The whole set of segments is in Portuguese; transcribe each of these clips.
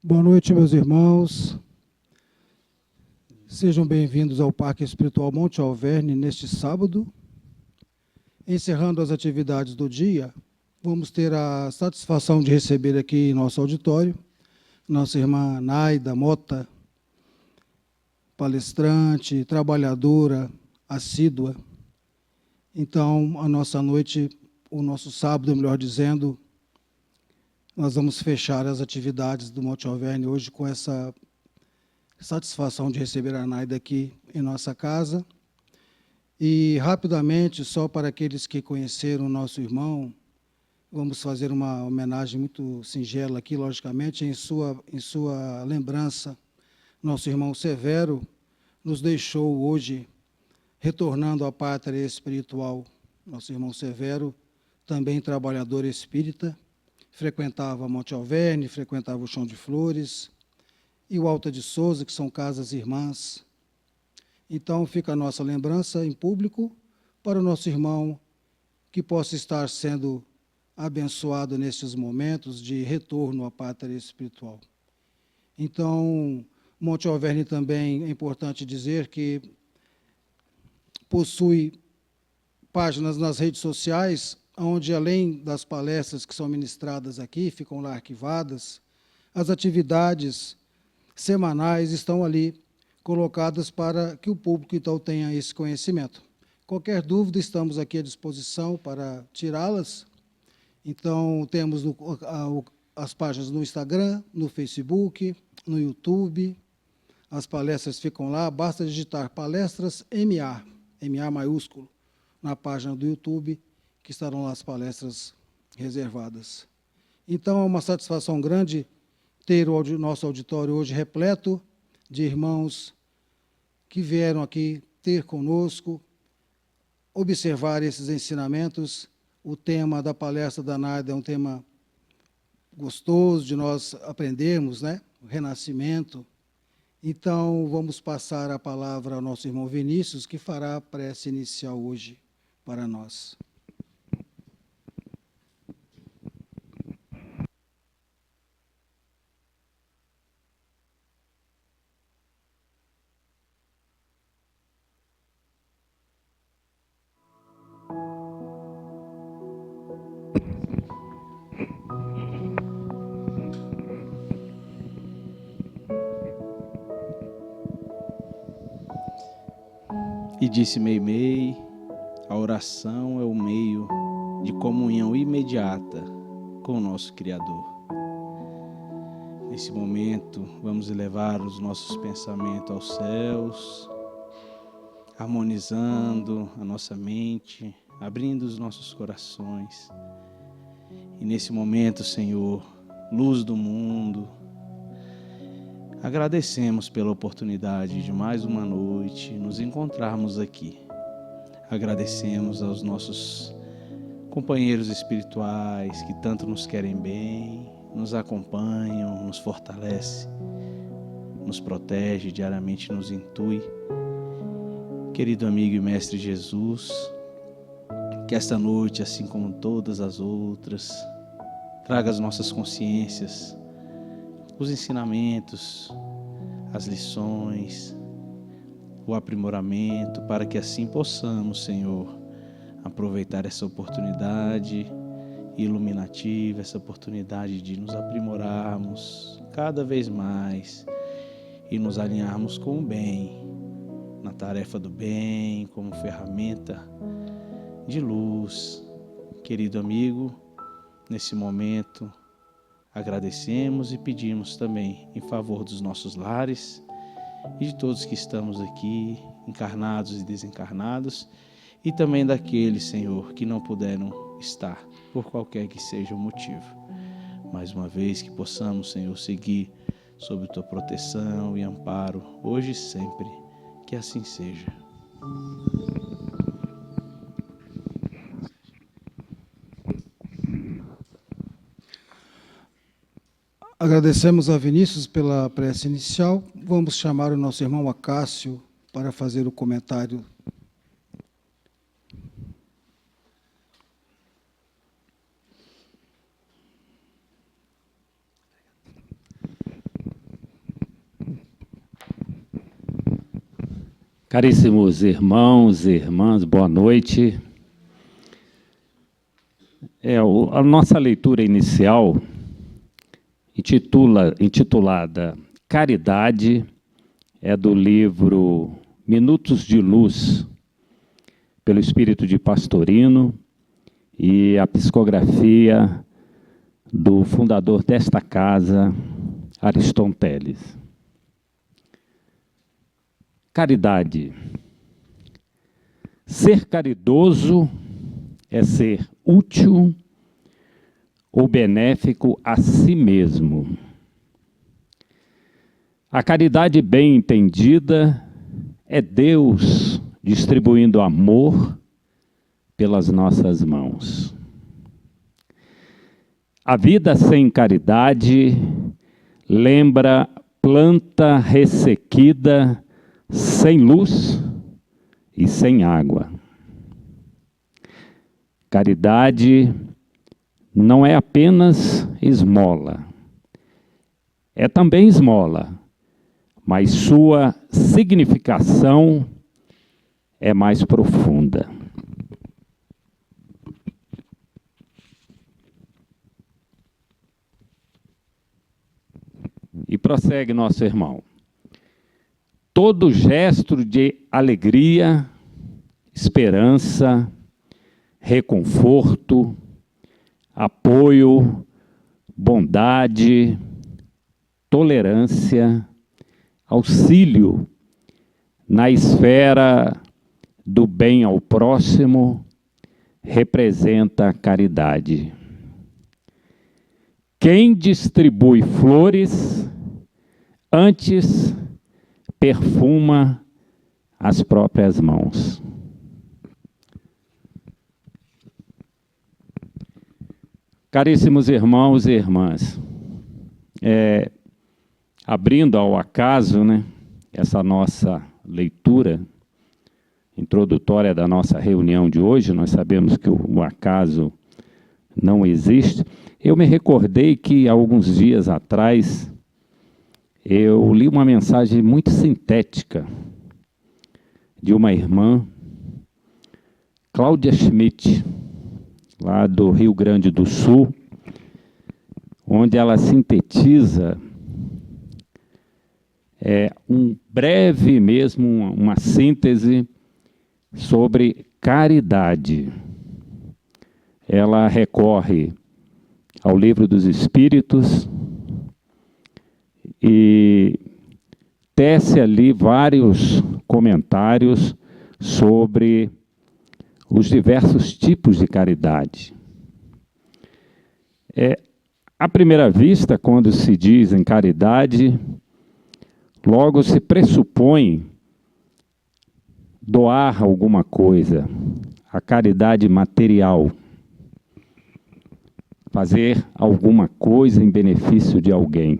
Boa noite, meus irmãos. Sejam bem-vindos ao Parque Espiritual Monte Alverne neste sábado. Encerrando as atividades do dia, vamos ter a satisfação de receber aqui em nosso auditório nossa irmã Naida Mota, palestrante, trabalhadora, assídua. Então, a nossa noite, o nosso sábado, melhor dizendo, nós vamos fechar as atividades do Monte Alverne hoje com essa satisfação de receber a Naida aqui em nossa casa. E, rapidamente, só para aqueles que conheceram o nosso irmão, vamos fazer uma homenagem muito singela aqui, logicamente, em sua lembrança. Nosso irmão Severo nos deixou hoje, retornando à pátria espiritual. Nosso irmão Severo, também trabalhador espírita, frequentava Monte Alverne, frequentava o Chão de Flores e o Alta de Souza, que são casas irmãs. Então, fica a nossa lembrança em público para o nosso irmão que possa estar sendo abençoado nestes momentos de retorno à pátria espiritual. Então, Monte Alverne também é importante dizer que possui páginas nas redes sociais, onde, além das palestras que são ministradas aqui, ficam lá arquivadas, as atividades semanais estão ali colocadas para que o público, então, tenha esse conhecimento. Qualquer dúvida, estamos aqui à disposição para tirá-las. Então, temos as páginas no Instagram, no Facebook, no YouTube. As palestras ficam lá, basta digitar palestras MA maiúsculo, na página do YouTube, que estarão lá as palestras reservadas. Então, é uma satisfação grande ter o nosso auditório hoje repleto de irmãos que vieram aqui ter conosco, observar esses ensinamentos. O tema da palestra da Naida é um tema gostoso de nós aprendermos, né? O renascimento. Então, vamos passar a palavra ao nosso irmão Vinícius, que fará a prece inicial hoje para nós. E disse Meimei, a oração é o meio de comunhão imediata com o nosso Criador. Nesse momento, vamos elevar os nossos pensamentos aos céus, harmonizando a nossa mente, abrindo os nossos corações. E nesse momento, Senhor, luz do mundo, agradecemos pela oportunidade de mais uma noite nos encontrarmos aqui. Agradecemos aos nossos companheiros espirituais que tanto nos querem bem, nos acompanham, nos fortalecem, nos protege, diariamente nos intui. Querido amigo e mestre Jesus, que esta noite, assim como todas as outras, traga às nossas consciências os ensinamentos, as lições, o aprimoramento, para que assim possamos, Senhor, aproveitar essa oportunidade iluminativa, essa oportunidade de nos aprimorarmos cada vez mais e nos alinharmos com o bem, na tarefa do bem, como ferramenta de luz. Querido amigo, nesse momento, agradecemos e pedimos também em favor dos nossos lares e de todos que estamos aqui, encarnados e desencarnados, e também daqueles, Senhor, que não puderam estar, por qualquer que seja o motivo. Mais uma vez que possamos, Senhor, seguir sob Tua proteção e amparo, hoje e sempre, que assim seja. Agradecemos a Vinícius pela prece inicial. Vamos chamar o nosso irmão Acácio para fazer o comentário. Caríssimos irmãos e irmãs, boa noite. A nossa leitura inicial, intitulada Caridade, é do livro Minutos de Luz, pelo Espírito de Pastorino, e a psicografia do fundador desta casa, Ariston Teles. Caridade. Ser caridoso é ser útil ou benéfico a si mesmo. A caridade bem entendida é Deus distribuindo amor pelas nossas mãos. A vida sem caridade lembra planta ressequida, sem luz e sem água. Caridade não é apenas esmola. É também esmola, mas sua significação é mais profunda. E prossegue nosso irmão. Todo gesto de alegria, esperança, reconforto, apoio, bondade, tolerância, auxílio na esfera do bem ao próximo representa a caridade. Quem distribui flores antes perfuma as próprias mãos. Caríssimos irmãos e irmãs, abrindo ao acaso, essa nossa leitura introdutória da nossa reunião de hoje, nós sabemos que o acaso não existe. Eu me recordei que, há alguns dias atrás, eu li uma mensagem muito sintética de uma irmã, Cláudia Schmidt, lá do Rio Grande do Sul, onde ela sintetiza uma síntese sobre caridade. Ela recorre ao Livro dos Espíritos e tece ali vários comentários sobre os diversos tipos de caridade. À primeira vista, quando se diz em caridade, logo se pressupõe doar alguma coisa, a caridade material, fazer alguma coisa em benefício de alguém.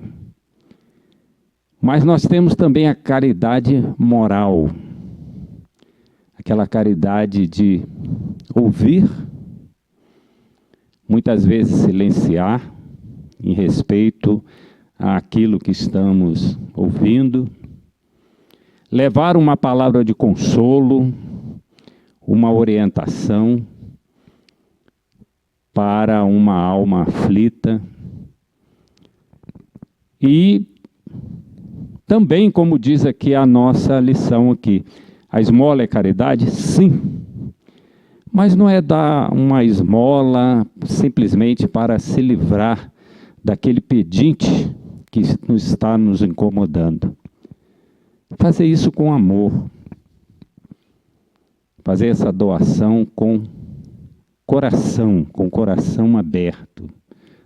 Mas nós temos também a caridade moral, aquela caridade de ouvir, muitas vezes silenciar, em respeito àquilo que estamos ouvindo, levar uma palavra de consolo, uma orientação para uma alma aflita. E também, como diz aqui a nossa lição aqui, a esmola é caridade? Sim. Mas não é dar uma esmola simplesmente para se livrar daquele pedinte que está nos incomodando. Fazer isso com amor. Fazer essa doação com coração aberto.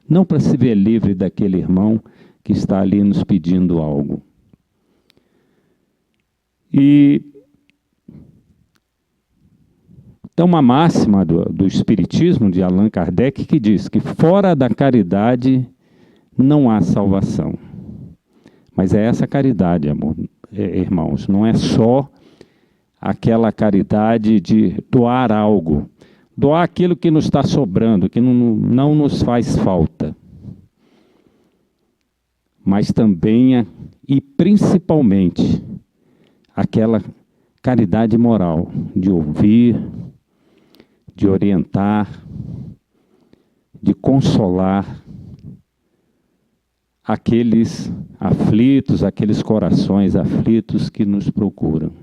Não para se ver livre daquele irmão que está ali nos pedindo algo. E tem uma máxima do Espiritismo, de Allan Kardec, que diz que fora da caridade não há salvação. Mas é essa caridade, irmãos, não é só aquela caridade de doar algo, doar aquilo que nos está sobrando, que não nos faz falta. Mas também, e principalmente, aquela caridade moral, de ouvir, de orientar, de consolar aqueles aflitos, aqueles corações aflitos que nos procuram.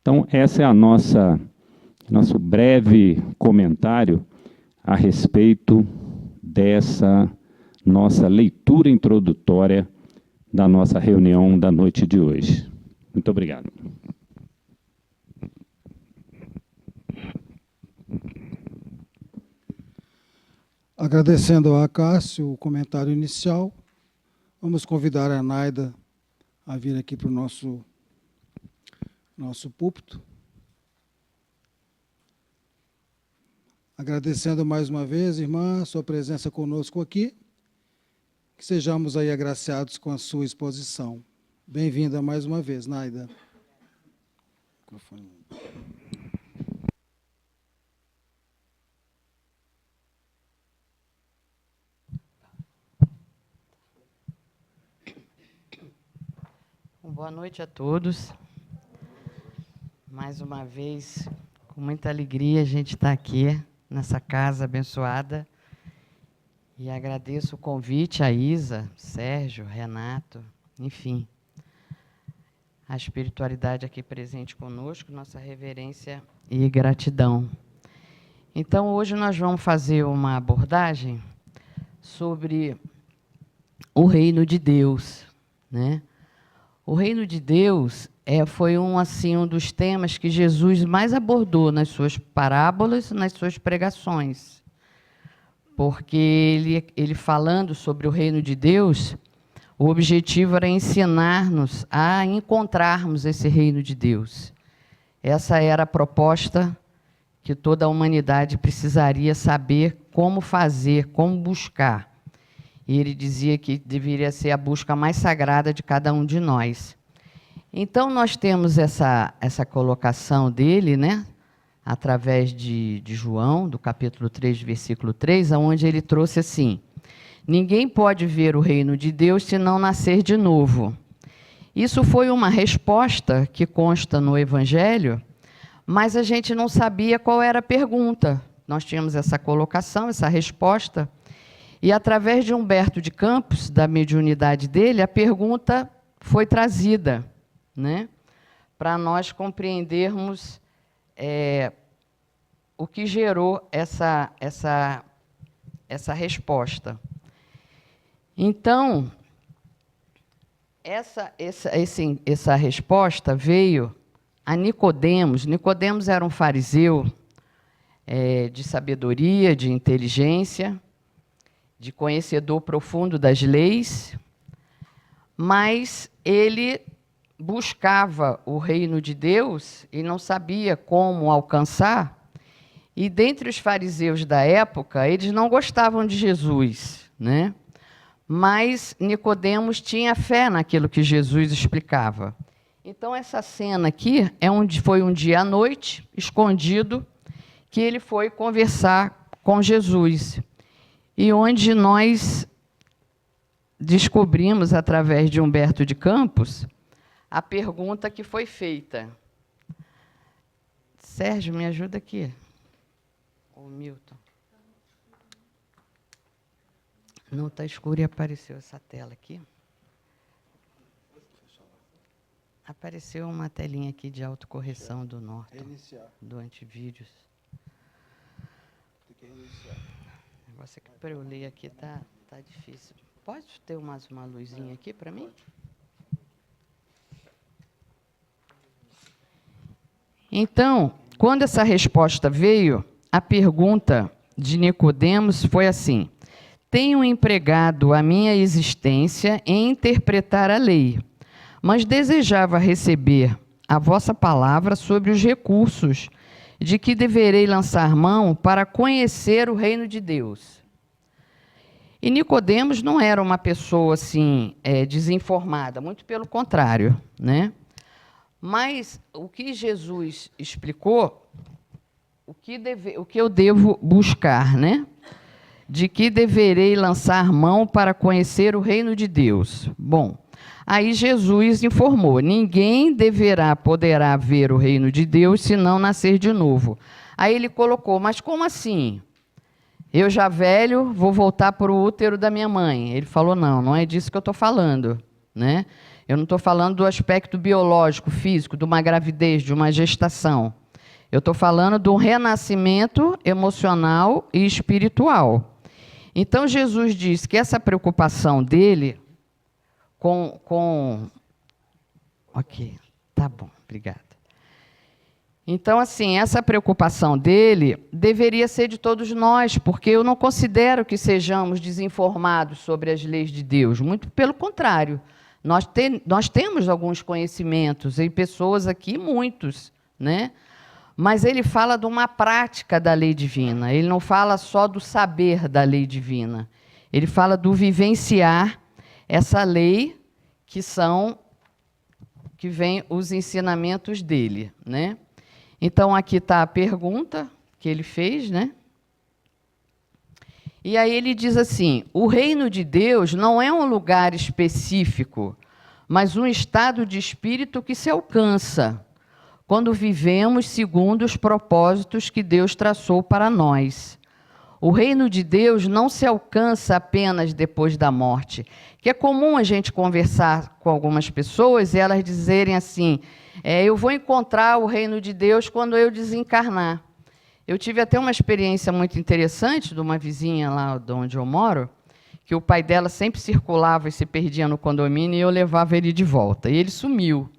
Então, essa é nosso breve comentário a respeito dessa nossa leitura introdutória da nossa reunião da noite de hoje. Muito obrigado. Agradecendo a Cássio o comentário inicial, vamos convidar a Naida a vir aqui para o nosso púlpito. Agradecendo mais uma vez, irmã, sua presença conosco aqui, que sejamos aí agraciados com a sua exposição. Bem-vinda mais uma vez, Naida. Boa noite a todos. Mais uma vez, com muita alegria, a gente está aqui nessa casa abençoada. E agradeço o convite a Isa, Sérgio, Renato, enfim, a espiritualidade aqui presente conosco, nossa reverência e gratidão. Então, hoje nós vamos fazer uma abordagem sobre o reino de Deus, né? O reino de Deus foi um dos temas que Jesus mais abordou nas suas parábolas, nas suas pregações. Porque ele falando sobre o reino de Deus, o objetivo era ensinar-nos a encontrarmos esse reino de Deus. Essa era a proposta que toda a humanidade precisaria saber como fazer, como buscar. E ele dizia que deveria ser a busca mais sagrada de cada um de nós. Então, nós temos essa colocação dele, né, através de João, do capítulo 3, versículo 3, onde ele trouxe assim: ninguém pode ver o reino de Deus se não nascer de novo. Isso foi uma resposta que consta no Evangelho, mas a gente não sabia qual era a pergunta. Nós tínhamos essa colocação, essa resposta, e através de Humberto de Campos, da mediunidade dele, a pergunta foi trazida, né, para nós compreendermos o que gerou essa resposta. Então, essa resposta veio a Nicodemos. Nicodemos era um fariseu de sabedoria, de inteligência, de conhecedor profundo das leis, mas ele buscava o reino de Deus e não sabia como alcançar. E dentre os fariseus da época, eles não gostavam de Jesus, né? Mas Nicodemos tinha fé naquilo que Jesus explicava. Então, essa cena aqui foi um dia à noite, escondido, que ele foi conversar com Jesus. E onde nós descobrimos, através de Humberto de Campos, a pergunta que foi feita. Sérgio, me ajuda aqui. Ô, Milton. Não, está escuro e apareceu essa tela aqui. Apareceu uma telinha aqui de autocorreção do Norton, do antivírus. Tem que reiniciar. O negócio que para eu ler aqui está difícil. Pode ter uma luzinha aqui para mim? Então, quando essa resposta veio, a pergunta de Nicodemos foi assim: tenho empregado a minha existência em interpretar a lei, mas desejava receber a vossa palavra sobre os recursos de que deverei lançar mão para conhecer o reino de Deus. E Nicodemos não era uma pessoa assim desinformada, muito pelo contrário, né? Mas o que Jesus explicou, o que eu devo buscar, né? De que deverei lançar mão para conhecer o reino de Deus. Bom, Aí Jesus informou: ninguém poderá ver o reino de Deus se não nascer de novo. Aí ele colocou: mas como assim? Eu já velho, vou voltar para o útero da minha mãe. Ele falou: não é disso que eu estou falando, né? Eu não estou falando do aspecto biológico, físico, de uma gravidez, de uma gestação. Eu estou falando de um renascimento emocional e espiritual. Então, Jesus diz que essa preocupação dele Ok, tá bom, obrigada. Então, assim, essa preocupação dele deveria ser de todos nós, porque eu não considero que sejamos desinformados sobre as leis de Deus. Muito pelo contrário. Nós temos alguns conhecimentos, e pessoas aqui, muitos, né? Mas ele fala de uma prática da lei divina. Ele não fala só do saber da lei divina. Ele fala do vivenciar essa lei que vem os ensinamentos dele, né? Então, aqui está a pergunta que ele fez, né? E aí ele diz assim: o reino de Deus não é um lugar específico, mas um estado de espírito que se alcança quando vivemos segundo os propósitos que Deus traçou para nós. O reino de Deus não se alcança apenas depois da morte, que é comum a gente conversar com algumas pessoas e elas dizerem assim: eu vou encontrar o reino de Deus quando eu desencarnar. Eu tive até uma experiência muito interessante de uma vizinha lá de onde eu moro, que o pai dela sempre circulava e se perdia no condomínio e eu levava ele de volta. E ele sumiu.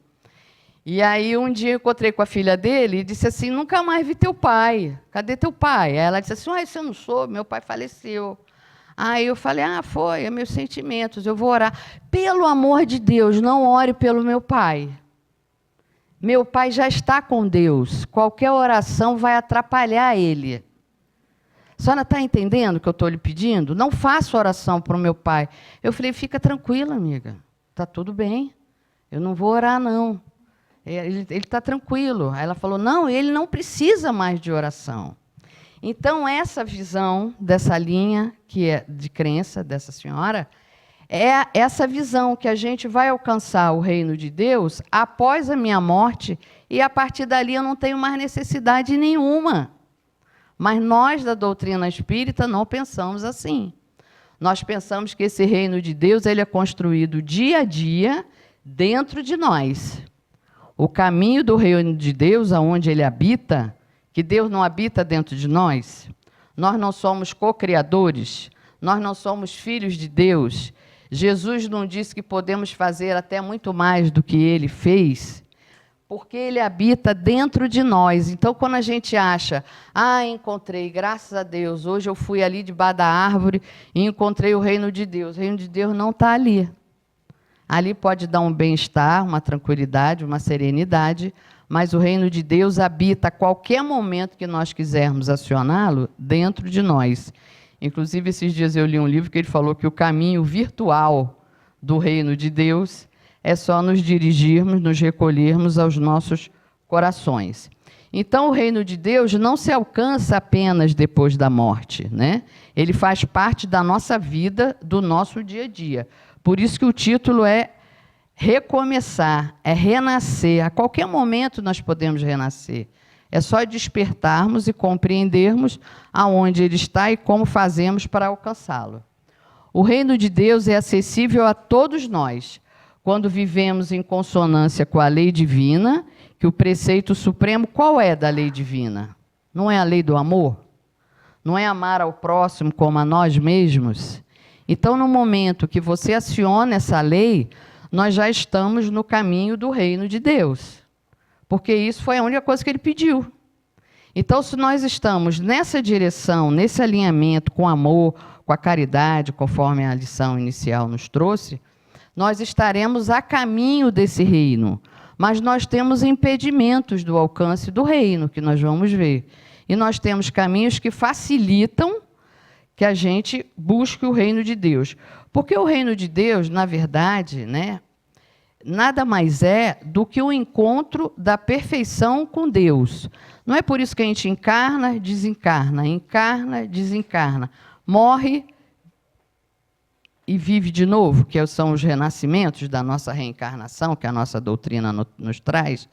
E aí, um dia, eu encontrei com a filha dele e disse assim: nunca mais vi teu pai. Cadê teu pai? Aí ela disse assim: você não soube, meu pai faleceu. Aí eu falei: foi, é meus sentimentos, eu vou orar. Pelo amor de Deus, não ore pelo meu pai. Meu pai já está com Deus. Qualquer oração vai atrapalhar ele. A senhora está entendendo o que eu estou lhe pedindo? Não faça oração para o meu pai. Eu falei: fica tranquila, amiga. Está tudo bem. Eu não vou orar, não. Ele está tranquilo. Aí ela falou: não, ele não precisa mais de oração. Então, essa visão dessa linha, que é de crença dessa senhora, é essa visão que a gente vai alcançar o reino de Deus após a minha morte, e a partir dali eu não tenho mais necessidade nenhuma. Mas nós, da doutrina espírita, não pensamos assim. Nós pensamos que esse reino de Deus ele é construído dia a dia dentro de nós. O caminho do reino de Deus, aonde ele habita, que Deus não habita dentro de nós, nós não somos co-criadores, nós não somos filhos de Deus. Jesus não disse que podemos fazer até muito mais do que ele fez, porque ele habita dentro de nós. Então, quando a gente acha: encontrei, graças a Deus, hoje eu fui ali debaixo da árvore e encontrei o reino de Deus. O reino de Deus não está ali. Ali pode dar um bem-estar, uma tranquilidade, uma serenidade, mas o reino de Deus habita a qualquer momento que nós quisermos acioná-lo dentro de nós. Inclusive, esses dias eu li um livro que ele falou que o caminho virtual do reino de Deus é só nos dirigirmos, nos recolhermos aos nossos corações. Então, o reino de Deus não se alcança apenas depois da morte, né? Ele faz parte da nossa vida, do nosso dia a dia. Por isso que o título é recomeçar, é renascer. A qualquer momento nós podemos renascer. É só despertarmos e compreendermos aonde ele está e como fazemos para alcançá-lo. O reino de Deus é acessível a todos nós, quando vivemos em consonância com a lei divina, que o preceito supremo, qual é da lei divina? Não é a lei do amor? Não é amar ao próximo como a nós mesmos? Então, no momento que você aciona essa lei, nós já estamos no caminho do reino de Deus. Porque isso foi a única coisa que ele pediu. Então, se nós estamos nessa direção, nesse alinhamento com amor, com a caridade, conforme a lição inicial nos trouxe, nós estaremos a caminho desse reino. Mas nós temos impedimentos do alcance do reino, que nós vamos ver. E nós temos caminhos que facilitam que a gente busque o reino de Deus. Porque o reino de Deus, na verdade, né, nada mais é do que o encontro da perfeição com Deus. Não é por isso que a gente encarna, desencarna, morre e vive de novo, que são os renascimentos da nossa reencarnação, que a nossa doutrina nos traz,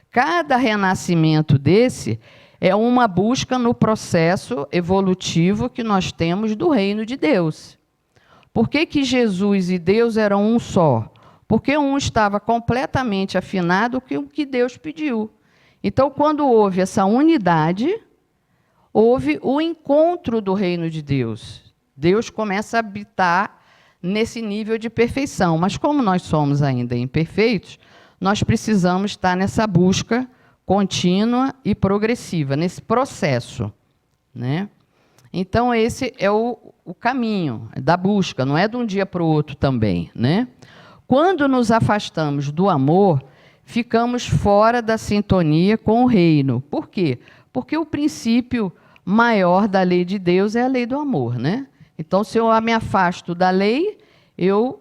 cada renascimento desse é uma busca no processo evolutivo que nós temos do reino de Deus. Por que Jesus e Deus eram um só? Porque um estava completamente afinado com o que Deus pediu. Então, quando houve essa unidade, houve o encontro do reino de Deus. Deus começa a habitar nesse nível de perfeição. Mas como nós somos ainda imperfeitos, nós precisamos estar nessa busca contínua e progressiva, nesse processo, né? Então, esse é o caminho da busca, não é de um dia para o outro também, né? Quando nos afastamos do amor, ficamos fora da sintonia com o reino. Por quê? Porque o princípio maior da lei de Deus é a lei do amor, né? Então, se eu me afasto da lei, eu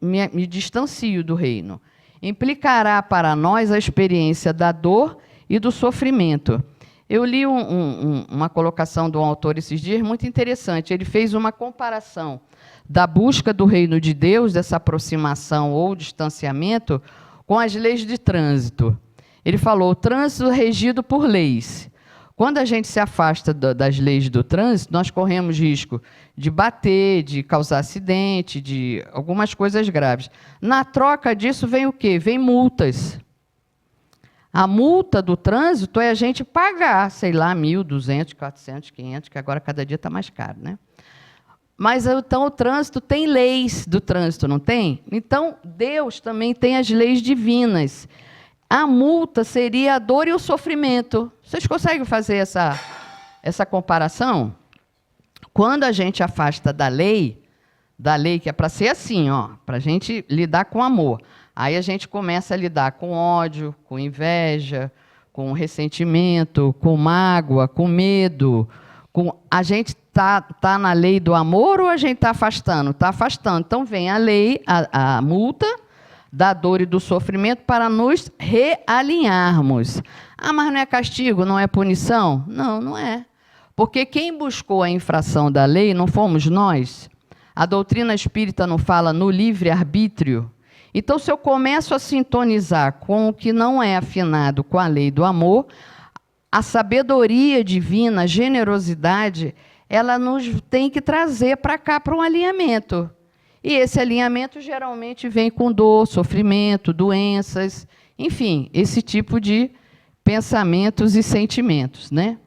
me distancio do reino. Implicará para nós a experiência da dor e do sofrimento. Eu li uma colocação de um autor esses dias muito interessante. Ele fez uma comparação da busca do reino de Deus, dessa aproximação ou distanciamento, com as leis de trânsito. Ele falou, o trânsito é regido por leis. Quando a gente se afasta das leis do trânsito, nós corremos risco de bater, de causar acidente, de algumas coisas graves. Na troca disso vem o quê? Vem multas. A multa do trânsito é a gente pagar, sei lá, 1.200, 400, 500, que agora cada dia está mais caro, né? Mas, então, o trânsito tem leis do trânsito, não tem? Então, Deus também tem as leis divinas. A multa seria a dor e o sofrimento. Vocês conseguem fazer essa comparação? Quando a gente afasta da lei que é para ser assim, para a gente lidar com amor, aí a gente começa a lidar com ódio, com inveja, com ressentimento, com mágoa, com medo. A gente está na lei do amor ou a gente está afastando? Está afastando. Então, vem a lei, a multa da dor e do sofrimento para nos realinharmos. Ah, mas não é castigo, não é punição? Não, não é. Porque quem buscou a infração da lei não fomos nós. A doutrina espírita não fala no livre-arbítrio. Então, se eu começo a sintonizar com o que não é afinado com a lei do amor, a sabedoria divina, a generosidade, ela nos tem que trazer para cá, para um alinhamento. E esse alinhamento geralmente vem com dor, sofrimento, doenças, enfim, esse tipo de pensamentos e sentimentos, né?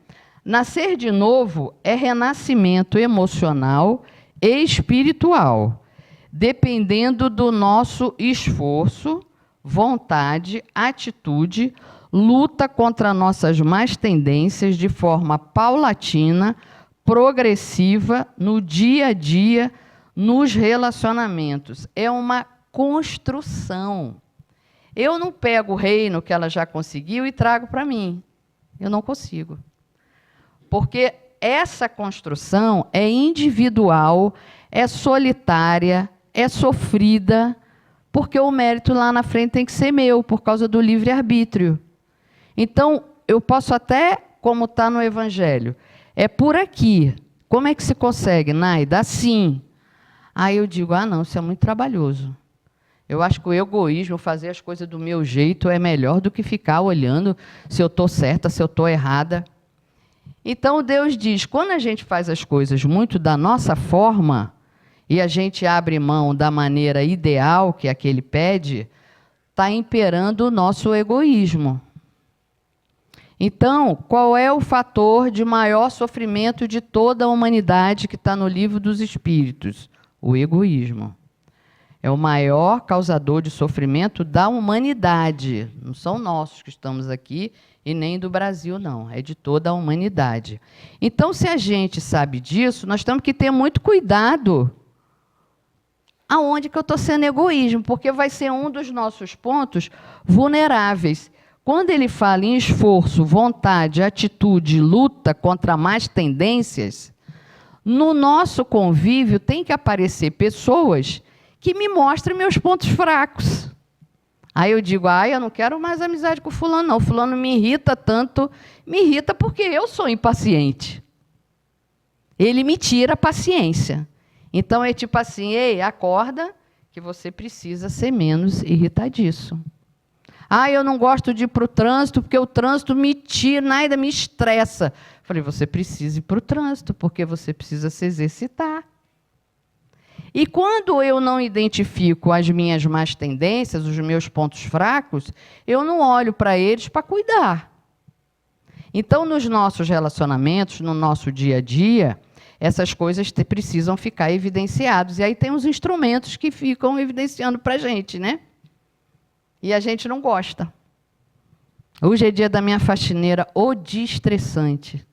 Nascer de novo é renascimento emocional e espiritual, dependendo do nosso esforço, vontade, atitude, luta contra nossas más tendências de forma paulatina, progressiva, no dia a dia, nos relacionamentos. É uma construção. Eu não pego o reino que ela já conseguiu e trago para mim. Eu não consigo. Porque essa construção é individual, é solitária, é sofrida, porque o mérito lá na frente tem que ser meu, por causa do livre-arbítrio. Então, eu posso até, como está no Evangelho, é por aqui. Como é que se consegue, Naida? Assim. Aí eu digo, não, isso é muito trabalhoso. Eu acho que o egoísmo, fazer as coisas do meu jeito, é melhor do que ficar olhando se eu estou certa, se eu estou errada. Então, Deus diz, quando a gente faz as coisas muito da nossa forma, e a gente abre mão da maneira ideal que aquele pede, está imperando o nosso egoísmo. Então, qual é o fator de maior sofrimento de toda a humanidade que está no Livro dos Espíritos? O egoísmo. É o maior causador de sofrimento da humanidade. Não são nossos que estamos aqui e nem do Brasil, não. É de toda a humanidade. Então, se a gente sabe disso, nós temos que ter muito cuidado aonde que eu estou sendo egoísmo, porque vai ser um dos nossos pontos vulneráveis. Quando ele fala em esforço, vontade, atitude, luta contra más tendências, no nosso convívio tem que aparecer pessoas que me mostrem meus pontos fracos. Aí eu digo, eu não quero mais amizade com fulano, não. Fulano me irrita tanto. Me irrita porque eu sou impaciente. Ele me tira a paciência. Então, é tipo assim, ei, acorda que você precisa ser menos irritadiço. Ah, eu não gosto de ir para o trânsito, porque o trânsito me tira, ainda me estressa. Falei, você precisa ir para o trânsito, porque você precisa se exercitar. E quando eu não identifico as minhas más tendências, os meus pontos fracos, eu não olho para eles para cuidar. Então, nos nossos relacionamentos, no nosso dia a dia, essas coisas precisam ficar evidenciadas. E aí tem os instrumentos que ficam evidenciando para a gente, né? E a gente não gosta. Hoje é dia da minha faxineira, o dia estressante.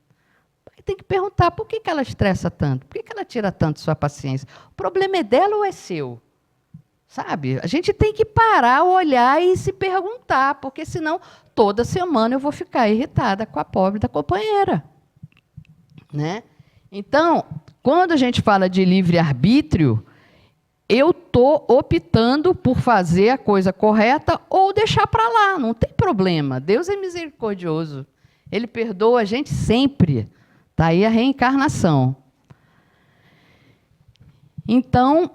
Tem que perguntar por que ela estressa tanto, por que ela tira tanto sua paciência. O problema é dela ou é seu? Sabe? A gente tem que parar, olhar e se perguntar, porque senão toda semana eu vou ficar irritada com a pobre da companheira. Né? Então, quando a gente fala de livre-arbítrio, eu estou optando por fazer a coisa correta ou deixar para lá, não tem problema. Deus é misericordioso. Ele perdoa a gente sempre. Está aí a reencarnação. Então,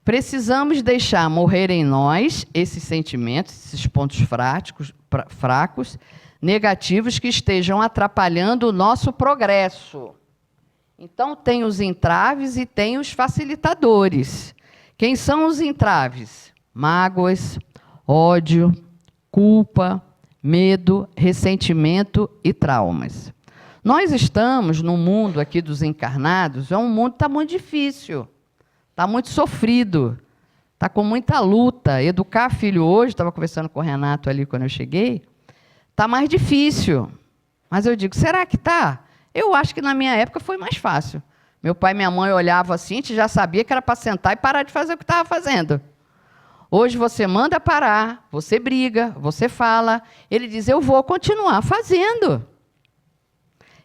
precisamos deixar morrer em nós esses sentimentos, esses pontos fracos, negativos que estejam atrapalhando o nosso progresso. Então, tem os entraves e tem os facilitadores. Quem são os entraves? Mágoas, ódio, culpa, medo, ressentimento e traumas. Nós estamos no mundo aqui dos encarnados, é um mundo que está muito difícil, está muito sofrido, está com muita luta. Educar filho hoje, estava conversando com o Renato ali quando eu cheguei, está mais difícil. Mas eu digo, será que está? Eu acho que na minha época foi mais fácil. Meu pai e minha mãe olhavam assim, a gente já sabia que era para sentar e parar de fazer o que estava fazendo. Hoje você manda parar, você briga, você fala. Ele diz, eu vou continuar fazendo.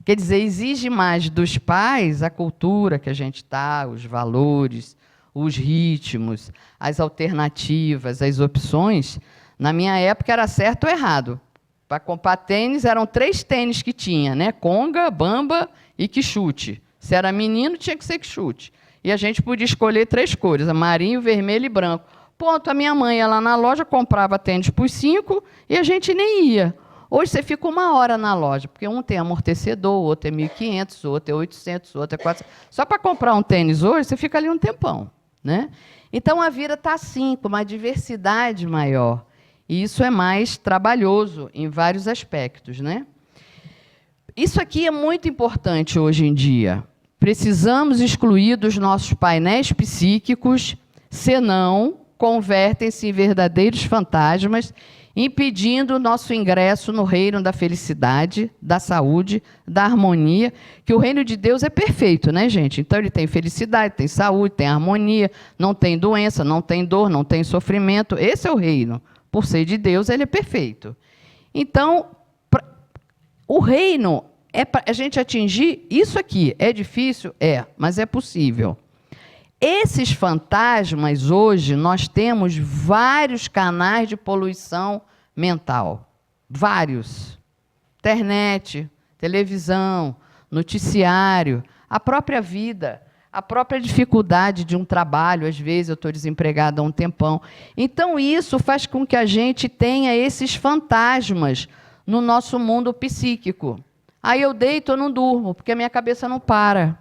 Quer dizer, exige mais dos pais a cultura que a gente está, os valores, os ritmos, as alternativas, as opções. Na minha época era certo ou errado. Para comprar tênis, eram 3 tênis que tinha, né? Conga, bamba e que chute. Se era menino, tinha que ser que chute. E a gente podia escolher 3 cores, amarinho, vermelho e branco. Ponto, a minha mãe ia lá na loja, comprava tênis por 5 e a gente nem ia. Hoje você fica 1 hora na loja, porque um tem amortecedor, o outro é 1.500, o outro é 800, o outro é 400. Só para comprar um tênis hoje, você fica ali um tempão. Né? Então, a vida está assim, com uma diversidade maior. E isso é mais trabalhoso em vários aspectos. Né? Isso aqui é muito importante hoje em dia. Precisamos excluir dos nossos painéis psíquicos, senão convertem-se em verdadeiros fantasmas, impedindo o nosso ingresso no reino da felicidade, da saúde, da harmonia, que o reino de Deus é perfeito, né, gente? Então, ele tem felicidade, tem saúde, tem harmonia, não tem doença, não tem dor, não tem sofrimento. Esse é o reino. Por ser de Deus, ele é perfeito. Então, o reino é para a gente atingir isso aqui. É difícil? É, mas é possível. Esses fantasmas, hoje, nós temos vários canais de poluição mental. Vários. Internet, televisão, noticiário, a própria vida, a própria dificuldade de um trabalho. Às vezes eu estou desempregada há um tempão. Então, isso faz com que a gente tenha esses fantasmas no nosso mundo psíquico. Aí eu deito, eu não durmo, porque a minha cabeça não para.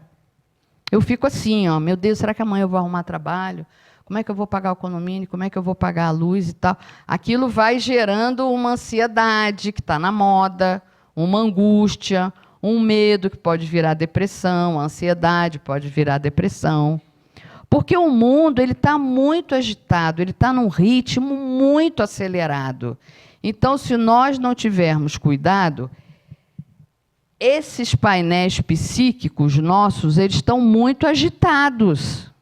Eu fico assim, ó, meu Deus, será que amanhã eu vou arrumar trabalho? Como é que eu vou pagar o condomínio? Como é que eu vou pagar a luz e tal? Aquilo vai gerando uma ansiedade que está na moda, uma angústia, um medo que pode virar depressão, a ansiedade pode virar depressão. Porque o mundo está muito agitado, ele está num ritmo muito acelerado. Então, se nós não tivermos cuidado, esses painéis psíquicos nossos, eles estão muito agitados.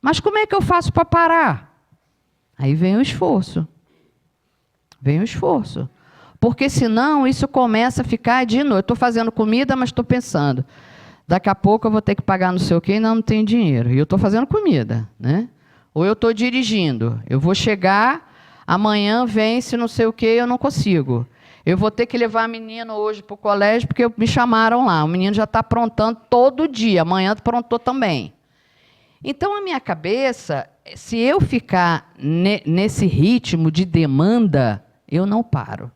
Mas como é que eu faço para parar? Aí vem o esforço. Vem o esforço. Porque senão isso começa a ficar de novo. Eu estou fazendo comida, mas estou pensando. Daqui a pouco eu vou ter que pagar não sei o quê e não tenho dinheiro. E eu estou fazendo comida. Né? Ou eu estou dirigindo. Eu vou chegar, amanhã vence não sei o quê e eu não consigo. Eu vou ter que levar a menina hoje para o colégio, porque me chamaram lá. O menino já está aprontando todo dia, amanhã aprontou também. Então, a minha cabeça, se eu ficar nesse ritmo de demanda, eu não paro.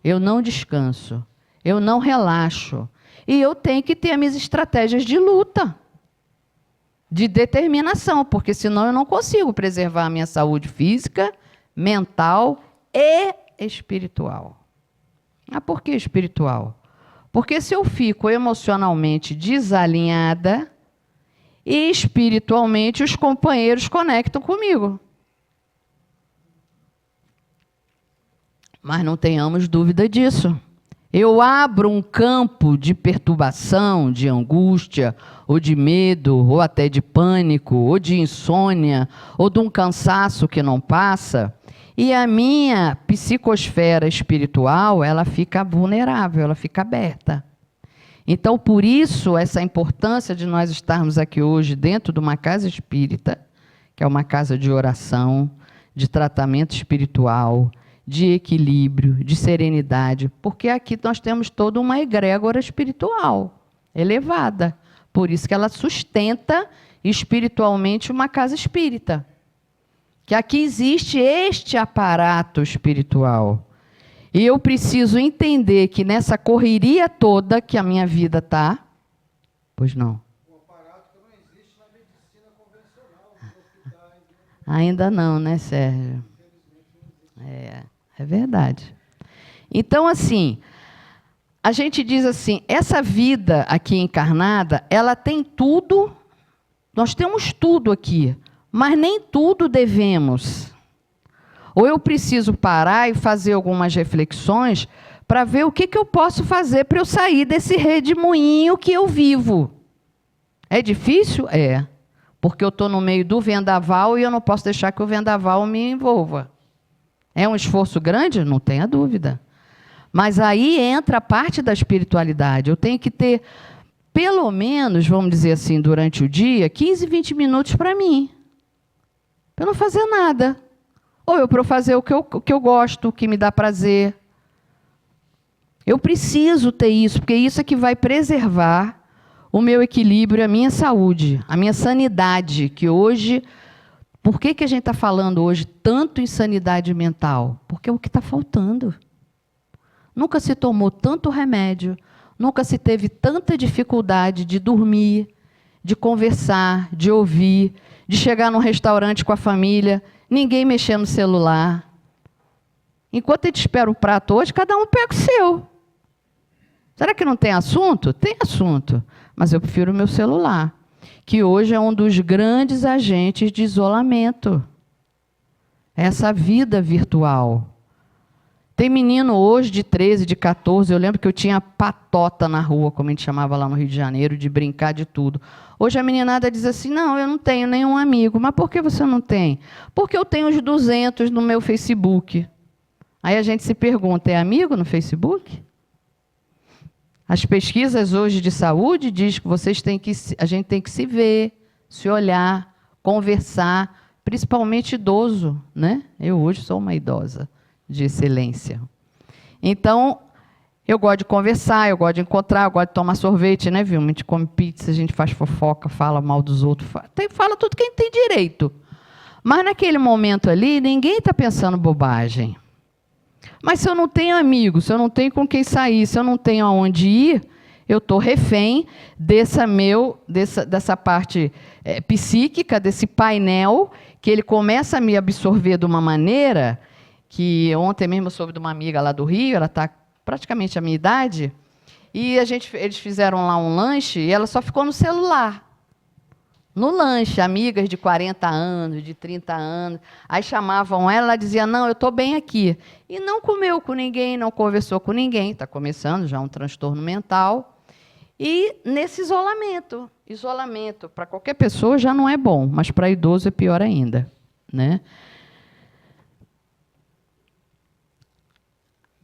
Eu não descanso. Eu não relaxo. E eu tenho que ter as minhas estratégias de luta, de determinação, porque senão eu não consigo preservar a minha saúde física, mental e espiritual. Ah, por que espiritual? Porque se eu fico emocionalmente desalinhada, e espiritualmente os companheiros conectam comigo. Mas não tenhamos dúvida disso. Eu abro um campo de perturbação, de angústia, ou de medo, ou até de pânico, ou de insônia, ou de um cansaço que não passa, e a minha psicosfera espiritual, ela fica vulnerável, ela fica aberta. Então, por isso, essa importância de nós estarmos aqui hoje dentro de uma casa espírita, que é uma casa de oração, de tratamento espiritual, de equilíbrio, de serenidade, porque aqui nós temos toda uma egrégora espiritual elevada. Por isso que ela sustenta espiritualmente uma casa espírita. Que aqui existe este aparato espiritual. E eu preciso entender que nessa correria toda que a minha vida está... Pois não. Um aparato que não existe na medicina convencional, nos hospitais. Ainda não, né, Sérgio? É verdade. Então, assim, a gente diz assim, essa vida aqui encarnada, ela tem tudo, nós temos tudo aqui, mas nem tudo devemos. Ou eu preciso parar e fazer algumas reflexões para ver o que eu posso fazer para eu sair desse redemoinho que eu vivo. É difícil? É. Porque eu estou no meio do vendaval e eu não posso deixar que o vendaval me envolva. É um esforço grande? Não tenha dúvida. Mas aí entra a parte da espiritualidade. Eu tenho que ter, pelo menos, vamos dizer assim, durante o dia, 15, 20 minutos para mim. Para eu não fazer nada. Ou eu para fazer o que eu gosto, o que me dá prazer. Eu preciso ter isso, porque isso é que vai preservar o meu equilíbrio, a minha saúde, a minha sanidade, que hoje... Por que a gente está falando hoje tanto em sanidade mental? Porque é o que está faltando. Nunca se tomou tanto remédio, nunca se teve tanta dificuldade de dormir, de conversar, de ouvir, de chegar num restaurante com a família, ninguém mexer no celular. Enquanto a gente espera o prato hoje, cada um pega o seu. Será que não tem assunto? Tem assunto, mas eu prefiro o meu celular, que hoje é um dos grandes agentes de isolamento. Essa vida virtual. Tem menino hoje de 13, de 14, eu lembro que eu tinha patota na rua, como a gente chamava lá no Rio de Janeiro, de brincar de tudo. Hoje a meninada diz assim, não, eu não tenho nenhum amigo. Mas por que você não tem? Porque eu tenho os 200 no meu Facebook. Aí a gente se pergunta, é amigo no Facebook? As pesquisas hoje de saúde dizem que a gente tem que se ver, se olhar, conversar, principalmente idoso, né? Eu hoje sou uma idosa de excelência. Então, eu gosto de conversar, eu gosto de encontrar, eu gosto de tomar sorvete, né, Vilma? A gente come pizza, a gente faz fofoca, fala mal dos outros, fala tudo quem tem direito. Mas naquele momento ali, ninguém está pensando bobagem. Mas se eu não tenho amigos, se eu não tenho com quem sair, se eu não tenho aonde ir, eu estou refém dessa parte psíquica, desse painel, que ele começa a me absorver de uma maneira que ontem mesmo eu soube de uma amiga lá do Rio, ela está praticamente a minha idade, e eles fizeram lá um lanche e ela só ficou no celular. No lanche, amigas de 40 anos, de 30 anos, aí chamavam ela dizia, não, eu estou bem aqui. E não comeu com ninguém, não conversou com ninguém, está começando já um transtorno mental. E nesse isolamento para qualquer pessoa já não é bom, mas para idoso é pior ainda, né?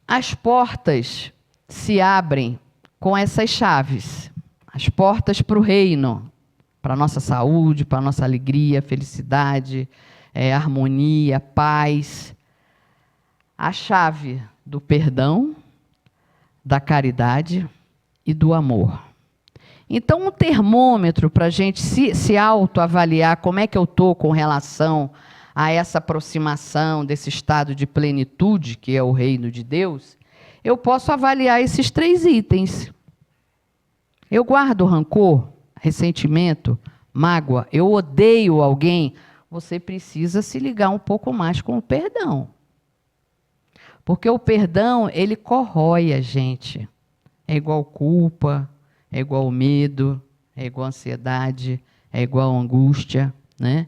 As portas se abrem com essas chaves, as portas para o reino, para a nossa saúde, para a nossa alegria, felicidade, harmonia, paz. A chave do perdão, da caridade e do amor. Então, um termômetro para a gente se autoavaliar como é que eu estou com relação a essa aproximação desse estado de plenitude, que é o reino de Deus, eu posso avaliar esses 3 itens. Eu guardo rancor, ressentimento, mágoa, eu odeio alguém. Você precisa se ligar um pouco mais com o perdão. Porque o perdão, ele corrói a gente. É igual culpa, é igual medo, é igual ansiedade, é igual angústia, né?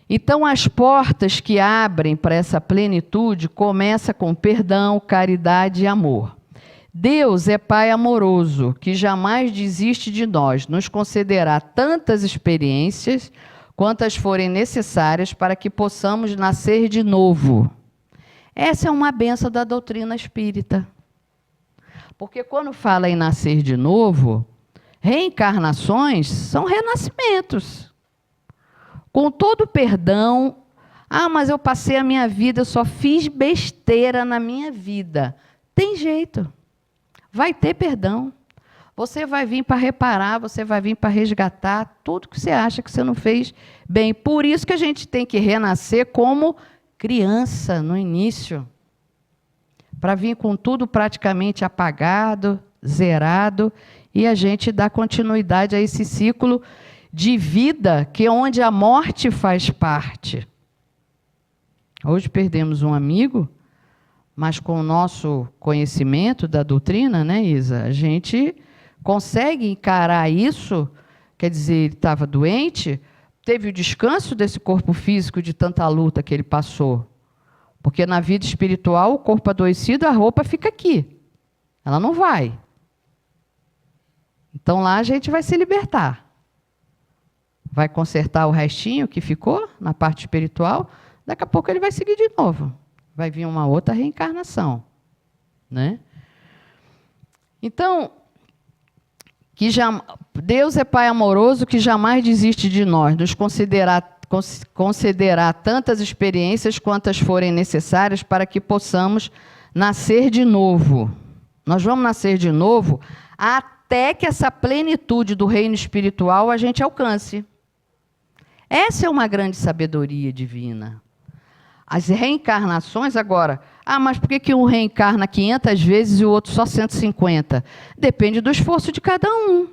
Então, as portas que abrem para essa plenitude começam com perdão, caridade e amor. Deus é Pai amoroso, que jamais desiste de nós, nos concederá tantas experiências quantas forem necessárias para que possamos nascer de novo. Essa é uma benção da doutrina espírita. Porque quando fala em nascer de novo, reencarnações são renascimentos. Com todo perdão, mas eu passei a minha vida, eu só fiz besteira na minha vida. Tem jeito. Vai ter perdão. Você vai vir para reparar, você vai vir para resgatar tudo que você acha que você não fez bem. Por isso que a gente tem que renascer como criança no início. Para vir com tudo praticamente apagado, zerado, e a gente dar continuidade a esse ciclo de vida, que é onde a morte faz parte. Hoje perdemos um amigo, mas com o nosso conhecimento da doutrina, né, Isa, a gente consegue encarar isso. Quer dizer, ele estava doente, teve o descanso desse corpo físico de tanta luta que ele passou. Porque na vida espiritual, o corpo adoecido, a roupa fica aqui. Ela não vai. Então lá a gente vai se libertar. Vai consertar o restinho que ficou na parte espiritual, daqui a pouco ele vai seguir de novo. Vai vir uma outra reencarnação, né? Então, Deus é Pai amoroso que jamais desiste de nós, nos concederá tantas experiências quantas forem necessárias para que possamos nascer de novo. Nós vamos nascer de novo até que essa plenitude do reino espiritual a gente alcance. Essa é uma grande sabedoria divina. As reencarnações, agora, mas por que um reencarna 500 vezes e o outro só 150? Depende do esforço de cada um.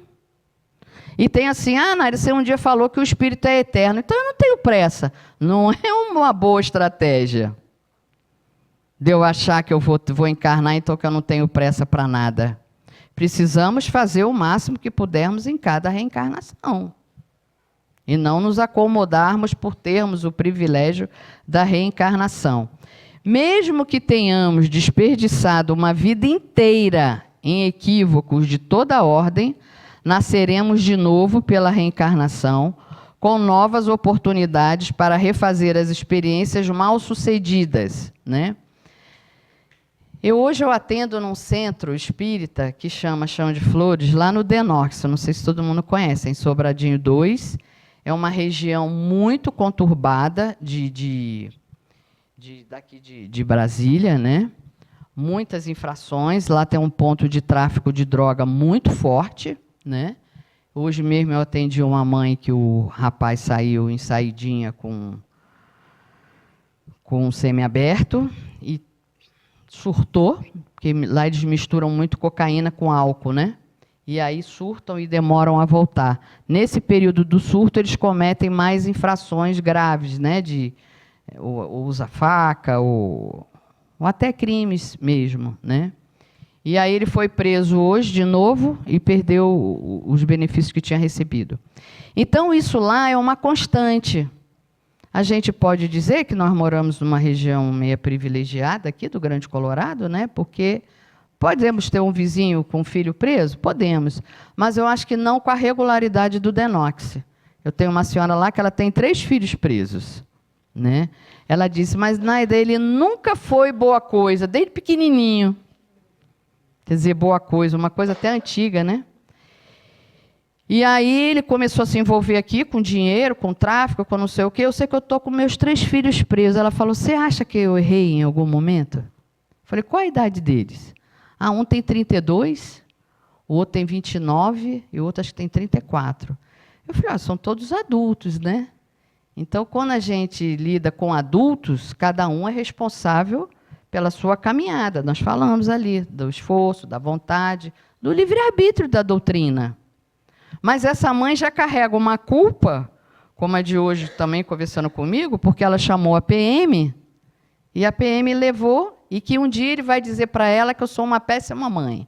E tem assim, Nária, você um dia falou que o espírito é eterno, então eu não tenho pressa. Não é uma boa estratégia de eu achar que eu vou encarnar, então que eu não tenho pressa para nada. Precisamos fazer o máximo que pudermos em cada reencarnação. E não nos acomodarmos por termos o privilégio da reencarnação. Mesmo que tenhamos desperdiçado uma vida inteira em equívocos de toda ordem, nasceremos de novo pela reencarnação, com novas oportunidades para refazer as experiências mal sucedidas, né? Hoje eu atendo num centro espírita que chama Chão de Flores, lá no Denox, não sei se todo mundo conhece, em Sobradinho 2. É uma região muito conturbada daqui de Brasília, né? Muitas infrações, lá tem um ponto de tráfico de droga muito forte, né? Hoje mesmo eu atendi uma mãe que o rapaz saiu em saidinha com um semiaberto e surtou, porque lá eles misturam muito cocaína com álcool, né? E aí surtam e demoram a voltar. Nesse período do surto, eles cometem mais infrações graves, né? Ou usa faca, ou até crimes mesmo, né? E aí ele foi preso hoje de novo e perdeu os benefícios que tinha recebido. Então, isso lá é uma constante. A gente pode dizer que nós moramos numa região meio privilegiada aqui do Grande Colorado, né? Porque podemos ter um vizinho com um filho preso? Podemos. Mas eu acho que não com a regularidade do Denox. Eu tenho uma senhora lá que ela tem 3 filhos presos, né? Ela disse, mas Naida, ele nunca foi boa coisa, desde pequenininho. Quer dizer, boa coisa, uma coisa até antiga, né? E aí ele começou a se envolver aqui com dinheiro, com tráfico, com não sei o quê. Eu sei que eu estou com meus 3 filhos presos. Ela falou, você acha que eu errei em algum momento? Falei, qual a idade deles? Ah, um tem 32, o outro tem 29 e o outro acho que tem 34. Eu falei, são todos adultos, né? Então, quando a gente lida com adultos, cada um é responsável pela sua caminhada. Nós falamos ali do esforço, da vontade, do livre-arbítrio da doutrina. Mas essa mãe já carrega uma culpa, como a de hoje também conversando comigo, porque ela chamou a PM, e a PM levou, e que um dia ele vai dizer para ela que eu sou uma péssima mãe.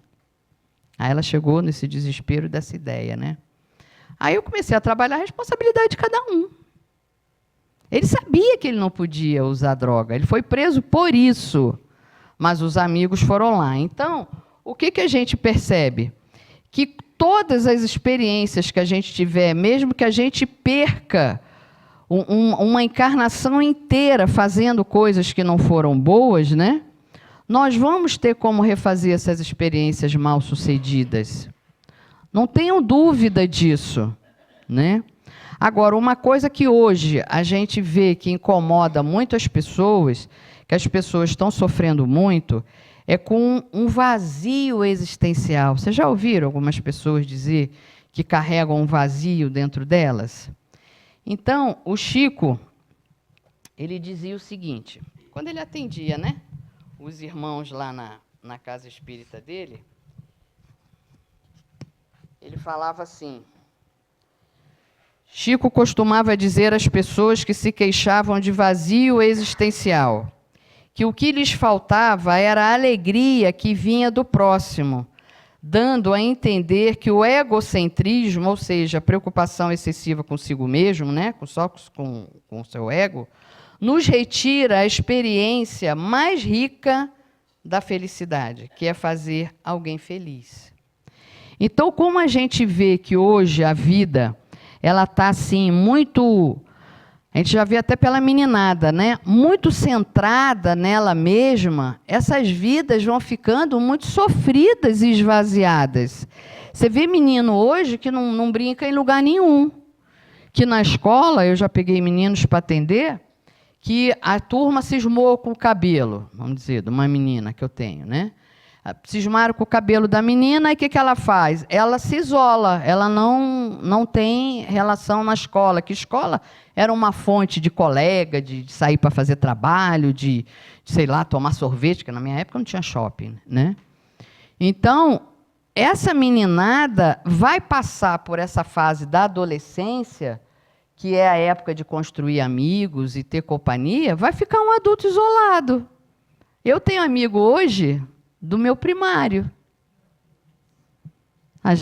Aí ela chegou nesse desespero dessa ideia, né? Aí eu comecei a trabalhar a responsabilidade de cada um. Ele sabia que ele não podia usar droga, ele foi preso por isso, mas os amigos foram lá. Então, o que a gente percebe? Que todas as experiências que a gente tiver, mesmo que a gente perca uma encarnação inteira fazendo coisas que não foram boas, né? Nós vamos ter como refazer essas experiências mal-sucedidas. Não tenham dúvida disso, né? Agora, uma coisa que hoje a gente vê que incomoda muito as pessoas, que as pessoas estão sofrendo muito, é com um vazio existencial. Vocês já ouviram algumas pessoas dizer que carregam um vazio dentro delas? Então, o Chico, ele dizia o seguinte, quando ele atendia, né, os irmãos lá na casa espírita dele, ele falava assim, Chico costumava dizer às pessoas que se queixavam de vazio existencial, que o que lhes faltava era a alegria que vinha do próximo, dando a entender que o egocentrismo, ou seja, a preocupação excessiva consigo mesmo, né, só com o seu ego, nos retira a experiência mais rica da felicidade, que é fazer alguém feliz. Então, como a gente vê que hoje a vida ela está assim muito, a gente já vê até pela meninada, né? Muito centrada nela mesma, essas vidas vão ficando muito sofridas e esvaziadas. Você vê menino hoje que não brinca em lugar nenhum. Que na escola, eu já peguei meninos para atender, que a turma cismou com o cabelo, vamos dizer, de uma menina que eu tenho, né? Cismaram com o cabelo da menina, e o que ela faz? Ela se isola, ela não tem relação na escola, que escola era uma fonte de colega, de sair para fazer trabalho, de, sei lá, tomar sorvete, que na minha época não tinha shopping, né? Então, essa meninada vai passar por essa fase da adolescência, que é a época de construir amigos e ter companhia, vai ficar um adulto isolado. Eu tenho amigo hoje do meu primário.